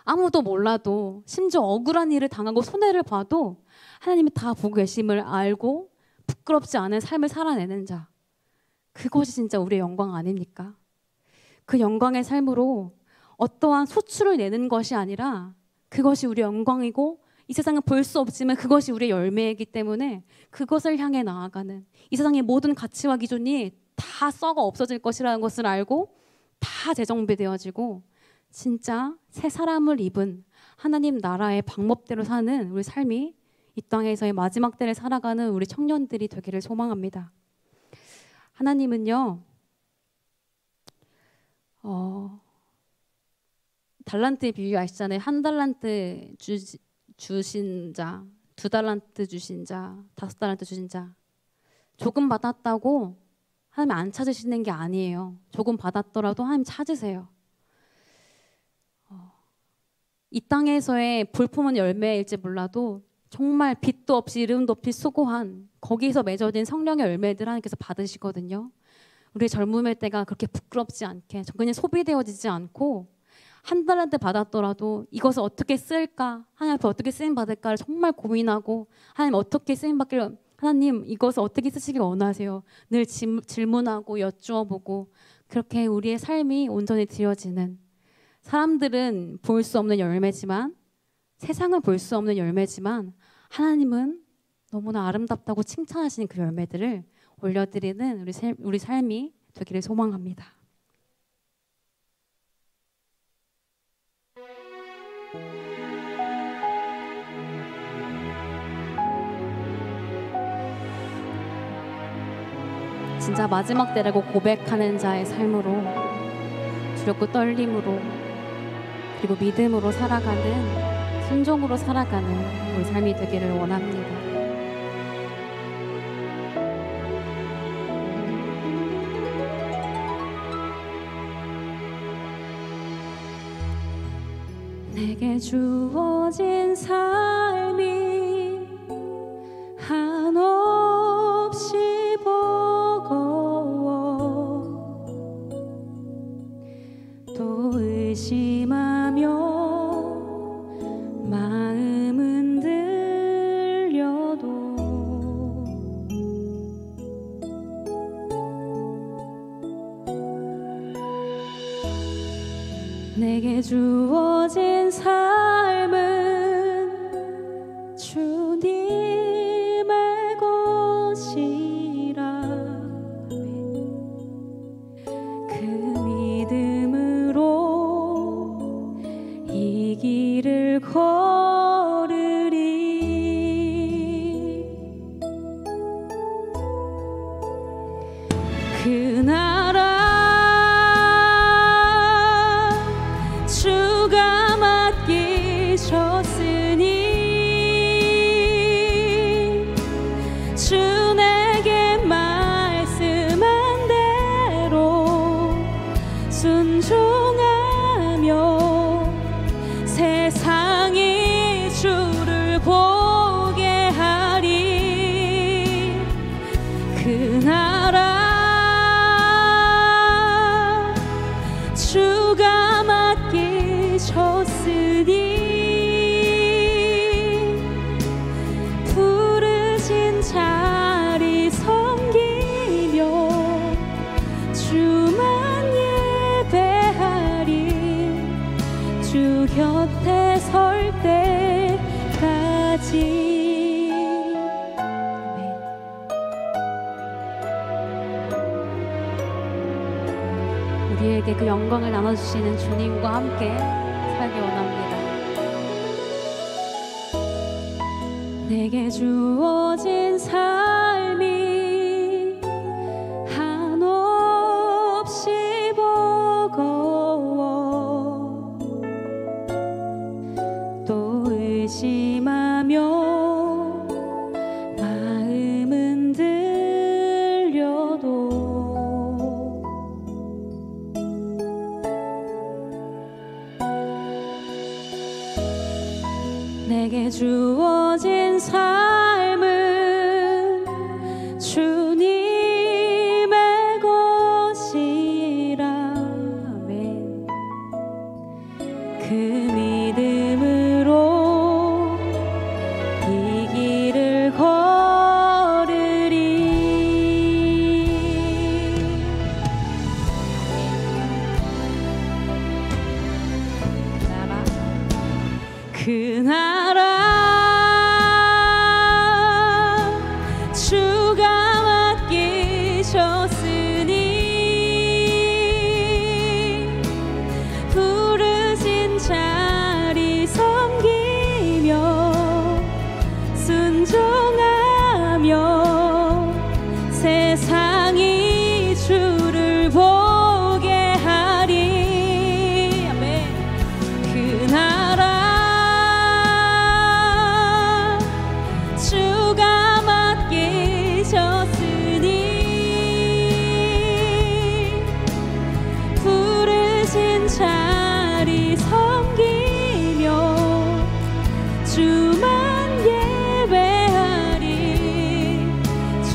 아무도 몰라도 심지어 억울한 일을 당하고 손해를 봐도 하나님이 다 보고 계심을 알고 부끄럽지 않은 삶을 살아내는 자. 그것이 진짜 우리의 영광 아닙니까? 그 영광의 삶으로 어떠한 소출을 내는 것이 아니라 그것이 우리의 영광이고 이 세상은 볼 수 없지만 그것이 우리의 열매이기 때문에 그것을 향해 나아가는 이 세상의 모든 가치와 기준이 다 썩어 없어질 것이라는 것을 알고 다 재정비되어지고 진짜 새 사람을 입은 하나님 나라의 방법대로 사는 우리 삶이 이 땅에서의 마지막 때를 살아가는 우리 청년들이 되기를 소망합니다. 하나님은요, 달란트의 비유 아시잖아요. 1달란트 주신 자, 2달란트 주신 자, 5달란트 주신 자. 조금 받았다고 하나님 안 찾으시는 게 아니에요. 조금 받았더라도 하나님 찾으세요. 이 땅에서의 볼품은 열매일지 몰라도 정말 빛도 없이 이름도 없이 수고한 거기서 맺어진 성령의 열매들 하나님께서 받으시거든요. 우리의 젊음의 때가 그렇게 부끄럽지 않게 그냥 소비되어지지 않고 1달란트 받았더라도 이것을 어떻게 쓸까? 하나님 앞에 어떻게 쓰임받을까를 정말 고민하고 하나님 어떻게 쓰임받기를 하나님 이것을 어떻게 쓰시길 원하세요? 늘 질문하고 여쭈어보고 그렇게 우리의 삶이 온전히 드려지는 사람들은 볼 수 없는 열매지만 세상은 볼 수 없는 열매지만 하나님은 너무나 아름답다고 칭찬하시는 그 열매들을 올려드리는 우리 삶이 되기를 소망합니다. 진짜 마지막 때라고 고백하는 자의 삶으로 두렵고 떨림으로 그리고 믿음으로 살아가는 순종으로 살아가는 우리 삶이 되기를 원합니다. 내게 주어진 삶이 한없이 버거워 또 의심하며 마음은 들려도 내게 주어진 삶은 주님의 것이라 그 믿음으로 이 길을 걸 그 나라 주가 맡기셨으니 주 내게 말씀한 대로 순종하며 세상이 주를 보게 하리. 그 나라 주가 맡기셨으니 부르신 자리 섬기며 주만 예배하리. 주 곁에 설 때까지. 우리에게 그 영광을 나눠주시는 주님과 함께 살기 원합니다. 내게 주어진 삶이 한없이 버거워 또 의심하며 마음은 들려도 내게 주어진 삶은 주님의 것이라. 아멘. 그 믿음으로 이 길을 걸으리. 그 나라 주가 맡기셨으니 부르신 자리 섬기며 순종하며 세상이 주를 보게 하리. 아멘. 그 나라 주가 맡기셨으니 부르신 자리 섬기며 주만 예배하리.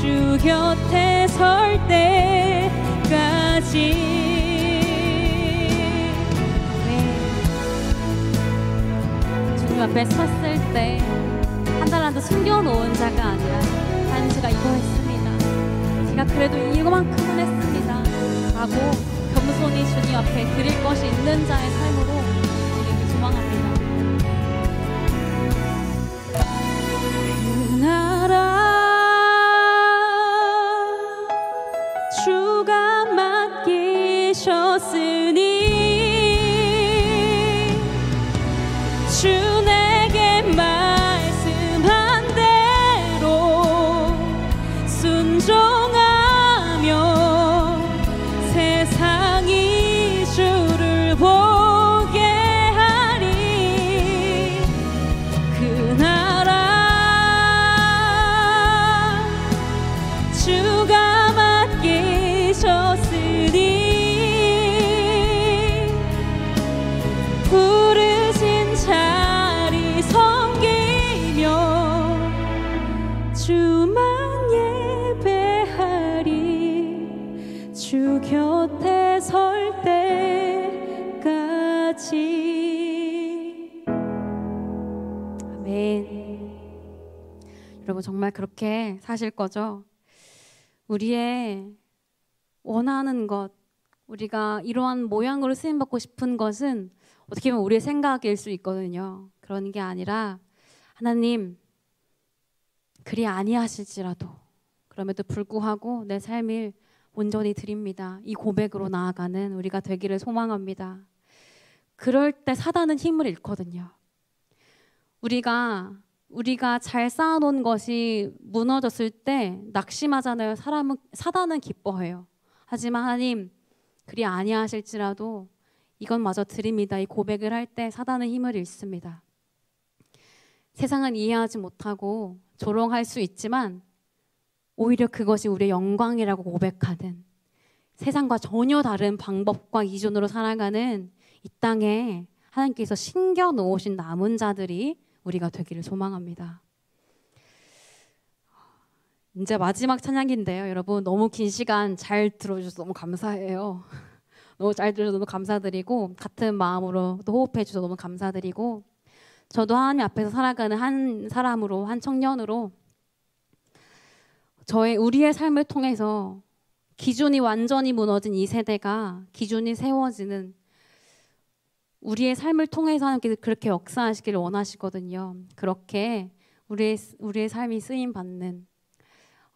주 곁에 설 때까지. 주님 앞에 섰을 때 한 달란트 숨겨놓은 자가 아니라 나는 제가 이거 했습니다, 제가 그래도 이거만큼은 했습니다 라고 겸손히 주님 앞에 드릴 것이 있는 자의 삶으로 드리기 소망합니다. 그 나라 주가 맡기셨으니 주 내게 말씀한 대로 순종하며 세상이 주를 보게 하리. 그 나라 주가 맡기셨으니 부르신 자리 섬기며 주만 예배하리. 주 곁에 설 때까지. 아멘. 여러분 정말 그렇게 사실 거죠? 우리의 원하는 것, 우리가 이러한 모양으로 쓰임받고 싶은 것은 어떻게 보면 우리의 생각일 수 있거든요. 그런 게 아니라 하나님 그리 아니하실지라도 그럼에도 불구하고 내 삶을 온전히 드립니다. 이 고백으로 나아가는 우리가 되기를 소망합니다. 그럴 때 사단은 힘을 잃거든요. 우리가 잘 쌓아놓은 것이 무너졌을 때 낙심하잖아요. 사단은 기뻐해요. 하지만 하나님 그리 아니하실지라도 이건 마저 드립니다. 이 고백을 할 때 사단은 힘을 잃습니다. 세상은 이해하지 못하고 조롱할 수 있지만 오히려 그것이 우리의 영광이라고 고백하는, 세상과 전혀 다른 방법과 기준으로 살아가는 이 땅에 하나님께서 심겨 놓으신 남은 자들이 우리가 되기를 소망합니다. 이제 마지막 찬양인데요. 여러분 너무 긴 시간 잘 들어주셔서 너무 감사해요. 너무 잘 들어줘서 너무 감사드리고 같은 마음으로 또 호흡해 주셔서 너무 감사드리고, 저도 하나님 앞에서 살아가는 한 사람으로, 한 청년으로 우리의 삶을 통해서 기준이 완전히 무너진 이 세대가 기준이 세워지는 우리의 삶을 통해서 하나님께서 그렇게 역사하시기를 원하시거든요. 그렇게 우리의 삶이 쓰임 받는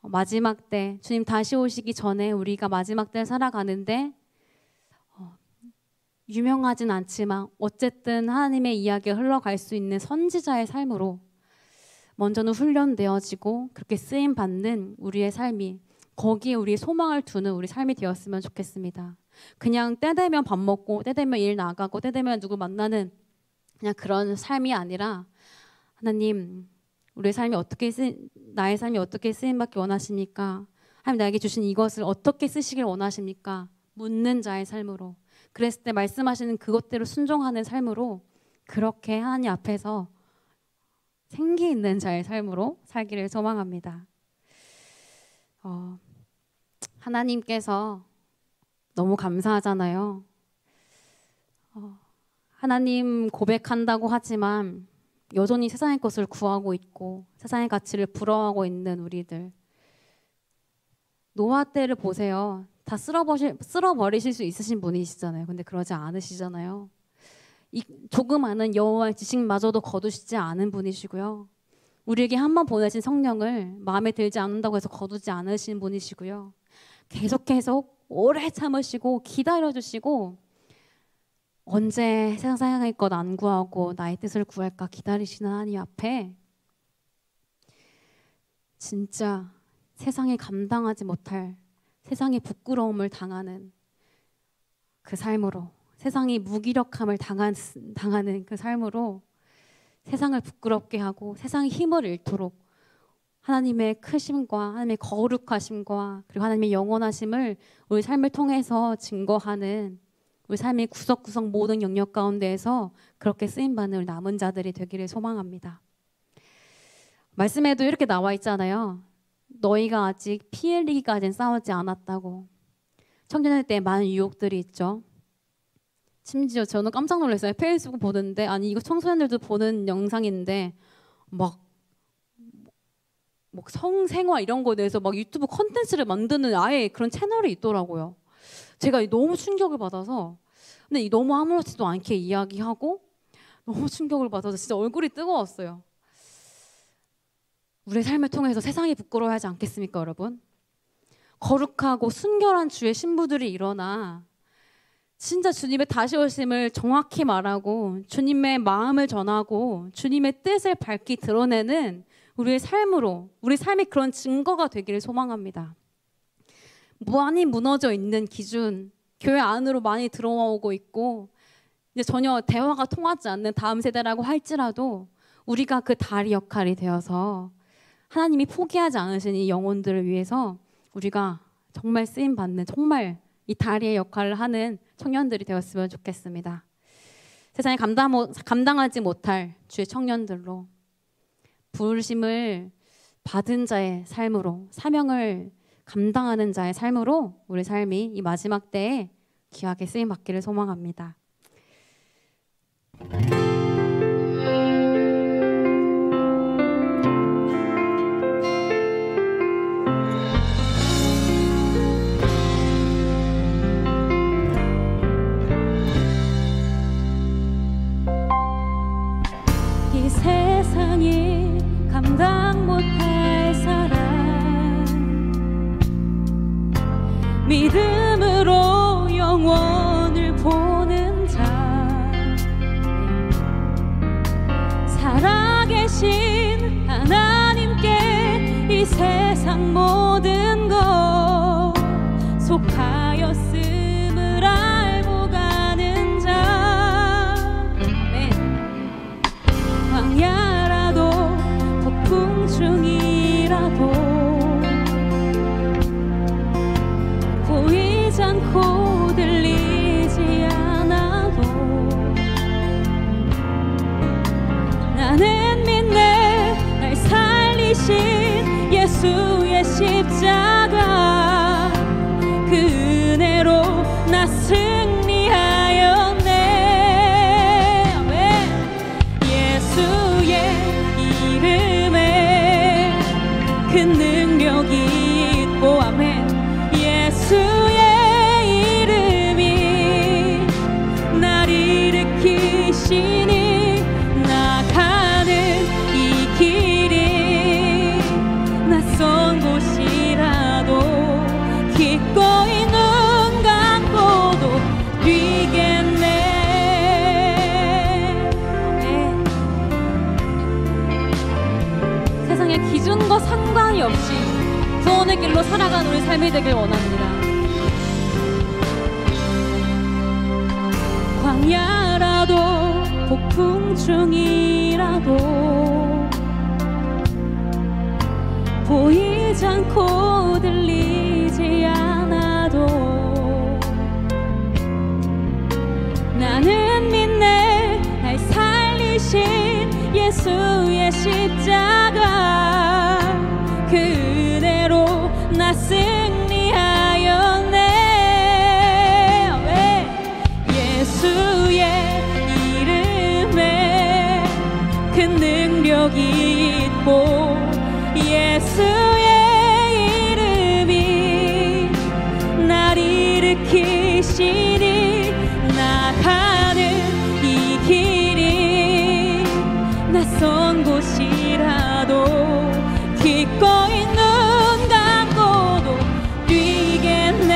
마지막 때, 주님 다시 오시기 전에 우리가 마지막 때를 살아가는데 유명하진 않지만 어쨌든 하나님의 이야기가 흘러갈 수 있는 선지자의 삶으로 먼저는 훈련되어지고 그렇게 쓰임 받는 우리의 삶이, 거기에 우리의 소망을 두는 우리 삶이 되었으면 좋겠습니다. 그냥 때 되면 밥 먹고 때 되면 일 나가고 때 되면 누구 만나는 그냥 그런 삶이 아니라, 하나님 우리의 삶이 나의 삶이 어떻게 쓰임받기 원하십니까? 하나님 나에게 주신 이것을 어떻게 쓰시길 원하십니까? 묻는 자의 삶으로, 그랬을 때 말씀하시는 그것대로 순종하는 삶으로, 그렇게 하나님 앞에서 생기 있는 자의 삶으로 살기를 소망합니다. 하나님께서 너무 감사하잖아요. 하나님 고백한다고 하지만 여전히 세상의 것을 구하고 있고 세상의 가치를 부러워하고 있는 우리들, 노아 때를 보세요. 다 쓸어버리실 수 있으신 분이시잖아요. 근데 그러지 않으시잖아요. 이 조그마한 여호와의 지식마저도 거두시지 않은 분이시고요. 우리에게 한 번 보내신 성령을 마음에 들지 않는다고 해서 거두지 않으신 분이시고요. 계속 오래 참으시고 기다려주시고, 언제 세상의 것 안 구하고 나의 뜻을 구할까 기다리시는 하나님 앞에 진짜 세상에 감당하지 못할, 세상의 부끄러움을 당하는 그 삶으로, 세상이 무기력함을 당하는 그 삶으로 세상을 부끄럽게 하고 세상의 힘을 잃도록 하나님의 크심과 하나님의 거룩하심과 그리고 하나님의 영원하심을 우리 삶을 통해서 증거하는, 우리 삶의 구석구석 모든 영역 가운데에서 그렇게 쓰임받는 우리 남은 자들이 되기를 소망합니다. 말씀에도 이렇게 나와 있잖아요. 너희가 아직 피 흘리기까지는 싸우지 않았다고. 청소년 때 많은 유혹들이 있죠. 심지어 저는 깜짝 놀랐어요. 페이스북 보는데, 아니 이거 청소년들도 보는 영상인데 막 성생활 이런 거에 대해서 막 유튜브 콘텐츠를 만드는 아예 그런 채널이 있더라고요. 제가 너무 충격을 받아서, 근데 너무 아무렇지도 않게 이야기하고 너무 충격을 받아서 진짜 얼굴이 뜨거웠어요. 우리의 삶을 통해서 세상이 부끄러워하지 않겠습니까, 여러분? 거룩하고 순결한 주의 신부들이 일어나 진짜 주님의 다시 오심을 정확히 말하고 주님의 마음을 전하고 주님의 뜻을 밝히 드러내는 우리의 삶으로, 우리 삶이 그런 증거가 되기를 소망합니다. 많이 무너져 있는 기준, 교회 안으로 많이 들어오고 있고 이제 전혀 대화가 통하지 않는 다음 세대라고 할지라도 우리가 그 다리 역할이 되어서 하나님이 포기하지 않으신 이 영혼들을 위해서 우리가 정말 쓰임받는, 정말 이 다리의 역할을 하는 청년들이 되었으면 좋겠습니다. 세상에 감당하지 못할 주의 청년들로, 부르심을 받은 자의 삶으로, 사명을 감당하는 자의 삶으로 우리 삶이 이 마지막 때에 귀하게 쓰임받기를 소망합니다. 이 세상이 감당 못할 사람, 믿음으로 영원을 보는 자, 살아계신 하나님께 이 세상 모든 것 속하 않고 들리지 않아도 나는 믿네. 날 살리신 예수의 십자가 그 은혜로 나 승리하였네. 예수의 이름에 그 능력이 있고 아멘. 예수의 이름이 날 일으키시니 나가는 이 길이 낯선 곳이라도 기꺼이 눈 감고도 뛰겠네. 세상의 기준과 상관이 없이 구원의 길로 살아가는 우리 삶이 되길 원합니다. 광야라도 폭풍 중이라도 보이지 않고 들리지 않아도 나는 믿네. 날 살리신 예수의 십자가 그 은혜로 나 승리하였네. 예수의 이름에 그 능력이 있고 예수의 이름이 날 일으키시니 나가는 이 길이 낯선 곳이라도 기꺼이 눈 감고도 뛰겠네.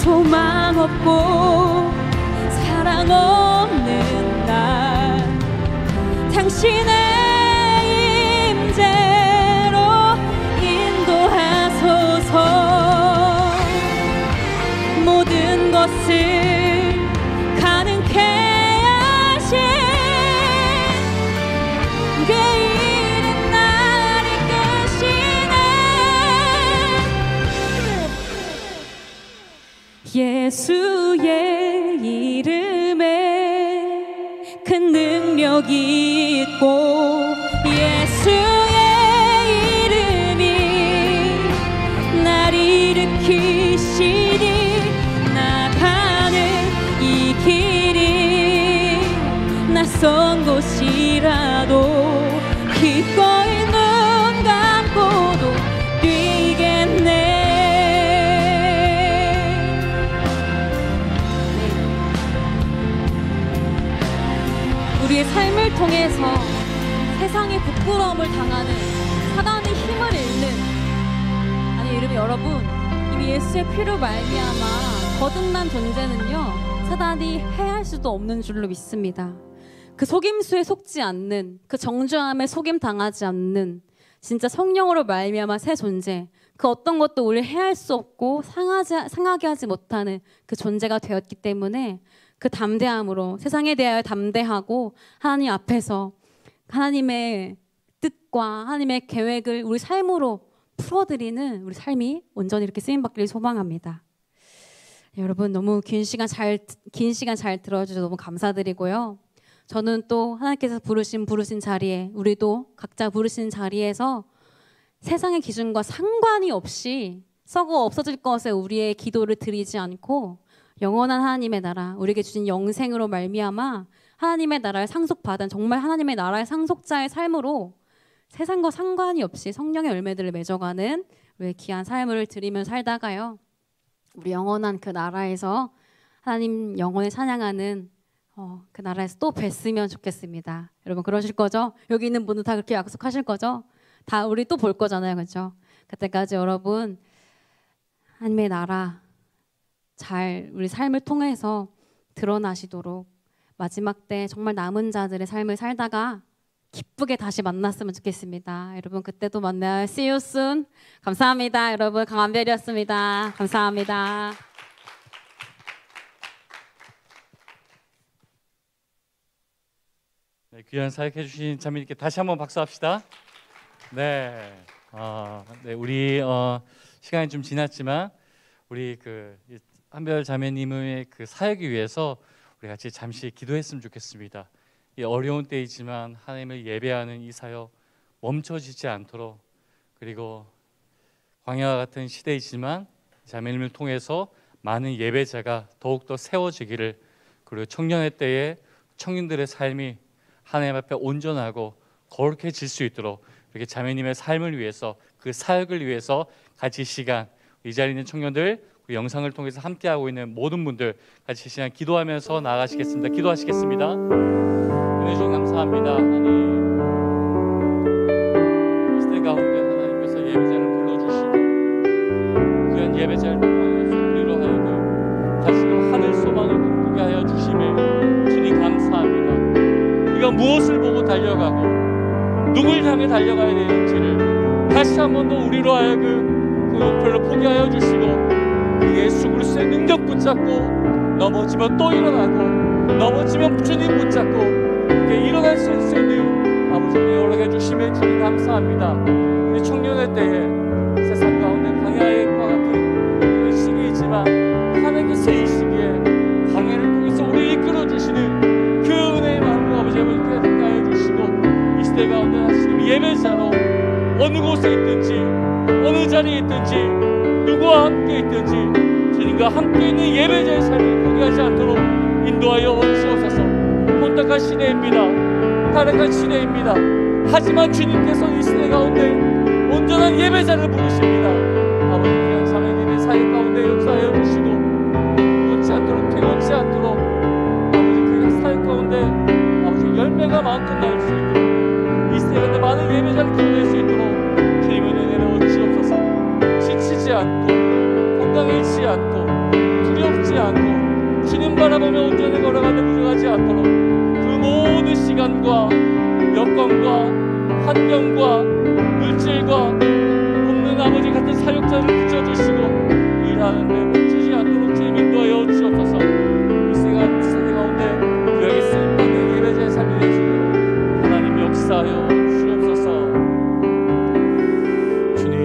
소망 없고 사랑 없는 날 당신의 임재로 인도하소서. 모든 것을 가능케 하신 그 이름 날 이끄시네. 예수의 이름에 그 능력이 있고 예수의 이름이 날 일으키시니 나가는 이 길이 낯선 곳이라도 기꺼이 눈 감고도 뛰겠네. 우리의 삶을 통해서 세상의 부끄러움을 당하는 사단의 힘을 잃는, 아니 여러분, 이미 예수의 피로 말미암아 거듭난 존재는요 사단이 해할 수도 없는 줄로 믿습니다. 그 속임수에 속지 않는, 그 정죄함에 속임 당하지 않는 진짜 성령으로 말미암아 새 존재, 그 어떤 것도 우리 해할 수 없고 상하게 하지 못하는 그 존재가 되었기 때문에 그 담대함으로 세상에 대하여 담대하고 하나님 앞에서 하나님의 뜻과 하나님의 계획을 우리 삶으로 풀어드리는 우리 삶이 온전히 이렇게 쓰임받기를 소망합니다. 여러분 너무 긴 시간 잘 들어주셔서 너무 감사드리고요. 저는 또 하나님께서 부르신 자리에, 우리도 각자 부르신 자리에서 세상의 기준과 상관이 없이 썩어 없어질 것에 우리의 기도를 드리지 않고 영원한 하나님의 나라, 우리에게 주신 영생으로 말미암아 하나님의 나라를 상속받은 정말 하나님의 나라의 상속자의 삶으로 세상과 상관이 없이 성령의 열매들을 맺어가는 우리의 귀한 삶을 드리며 살다가요, 우리 영원한 그 나라에서 하나님 영원히 찬양하는 그 나라에서 또 뵀으면 좋겠습니다. 여러분 그러실 거죠? 여기 있는 분들 다 그렇게 약속하실 거죠? 다 우리 또 볼 거잖아요, 그렇죠? 그때까지 여러분 하나님의 나라 잘 우리 삶을 통해서 드러나시도록 마지막 때 정말 남은 자들의 삶을 살다가 기쁘게 다시 만났으면 좋겠습니다. 여러분 그때도 만나요. See you soon. 감사합니다. 여러분 강한별이었습니다. 감사합니다. 네, 귀한 사역해 주신 자매님께 다시 한번 박수합시다. 네. 네, 우리 시간이 좀 지났지만 우리 그 한별 자매님의 그 사역을 위해서 우리 같이 잠시 기도했으면 좋겠습니다. 이 어려운 때이지만 하나님을 예배하는 이 사역 멈춰지지 않도록, 그리고 광야와 같은 시대이지만 자매님을 통해서 많은 예배자가 더욱더 세워지기를, 그리고 청년의 때에 청년들의 삶이 하나님 앞에 온전하고 거룩해질 수 있도록 이렇게 자매님의 삶을 위해서, 그 사역을 위해서 같이 시간, 이 자리에 있는 청년들, 그 영상을 통해서 함께하고 있는 모든 분들 같이 시간 기도하면서 나아가시겠습니다. 기도하시겠습니다. 은혜 주님 감사합니다. 하나님, 이 시대 가운데 하나님께서 예배자를 불러주시고 그런 예배자를 통하여서 우리로 하여금 다시금 하늘 소망을 꿈꾸게 하여 주심에 주님 감사합니다. 우리가 무엇을 보고 달려가고 누굴 향해 달려가야 되는지를 다시 한 번 더 우리로 하여금 그 목표를 포기하여 주시고 그 예수 그리스도의 능력 붙잡고 넘어지면 또 일어나고 넘어지면 주님 붙잡고 이렇게 일어날 수 있는 아버지의 허락해 주심에 주님 감사합니다. 우리 청년의 때에 세상 가운데 광야의 과 같은 그런 시기이지만 하나님께서 이 시기에 광야를 통해서 우리 이끌어 주시는 그 은혜의 마음으로 아버지 함께 하여 주시고 이 시대 가운데 지금 예배자로 어느 곳에 있든지 어느 자리에 있든지 누구와 함께 있든지 주님과 함께 있는 예배자의 삶을 포기하지 않도록 인도하여 주옵소서. 혼탁한 시대입니다. 타락한 시대입니다. 하지만 주님께서 이 시대 가운데 온전한 예배자를 부르십니다. 아버지 귀한 자매님의 사역 가운데 역사하여 주시고 끊지 않도록 피곤치 않도록 아버지 그 사역 가운데 아버지 열매가 마음껏 날 수 있도록 이 시대 가운데 많은 예배자를 키워낼 수 있도록 주님의 은혜를 주옵소서. 지치지 않고 건강 잃지 않고 두렵지 않고 주님 바라보며 온전히 걸어가는 부족하지 않도록 그 모든 시간과 여건과 환경과 물질과 없는 아버지 같은 사역자를 붙여주시고 일하는데 멈추지 않도록 주님 인도하여 주옵소서. 이 세대 가운데 구약에 쓰임받는 예배자의 삶이 되시도록 하나님 역사하여 주옵소서. 주님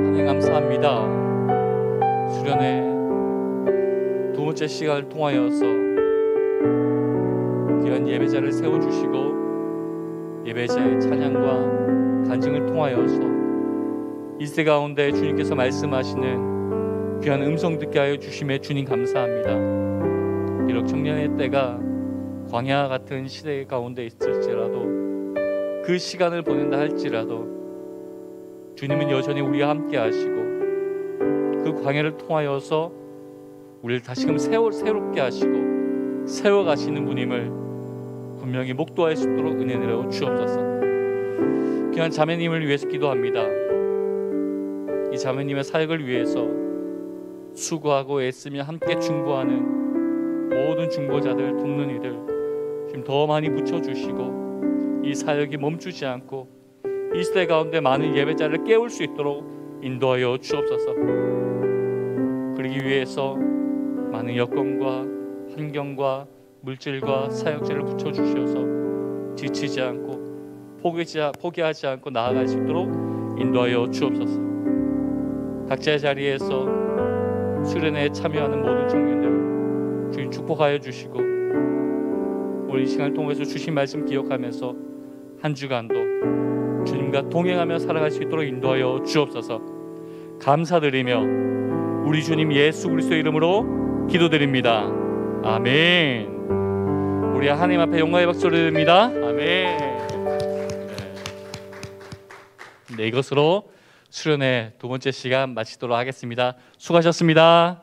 하나님 감사합니다. 수련회 두 번째 시간을 통하여서 귀한 예배자를 세워주시고 예배자의 찬양과 간증을 통하여서 이 시대 가운데 주님께서 말씀하시는 귀한 음성 듣게 하여 주심에 주님 감사합니다. 비록 청년의 때가 광야 같은 시대 가운데 있을지라도 그 시간을 보낸다 할지라도 주님은 여전히 우리와 함께 하시고 그 광야를 통하여서 우리를 다시금 새롭게 하시고 세워가시는 분임을 분명히 목도할 수 있도록 은혜 내려 주옵소서. 귀한 자매님을 위해서 기도합니다. 이 자매님의 사역을 위해서 수고하고 애쓰며 함께 중보하는 모든 중보자들, 돕는 이들 지금 더 많이 붙여주시고 이 사역이 멈추지 않고 이 시대 가운데 많은 예배자를 깨울 수 있도록 인도하여 주옵소서. 그러기 위해서 많은 여건과 환경과 물질과 사역자를 붙여주셔서 지치지 않고 포기하지 않고 나아갈 수 있도록 인도하여 주옵소서. 각자의 자리에서 수련회에 참여하는 모든 청년들 주님 축복하여 주시고 우리 이 시간을 통해서 주신 말씀 기억하면서 한 주간도 주님과 동행하며 살아갈 수 있도록 인도하여 주옵소서. 감사드리며 우리 주님 예수 그리스도의 이름으로 기도드립니다. 아멘. 우리 하나님 앞에 영광의 박수를 드립니다. 아멘. 네, 이것으로 수련회 두 번째 시간 마치도록 하겠습니다. 수고하셨습니다.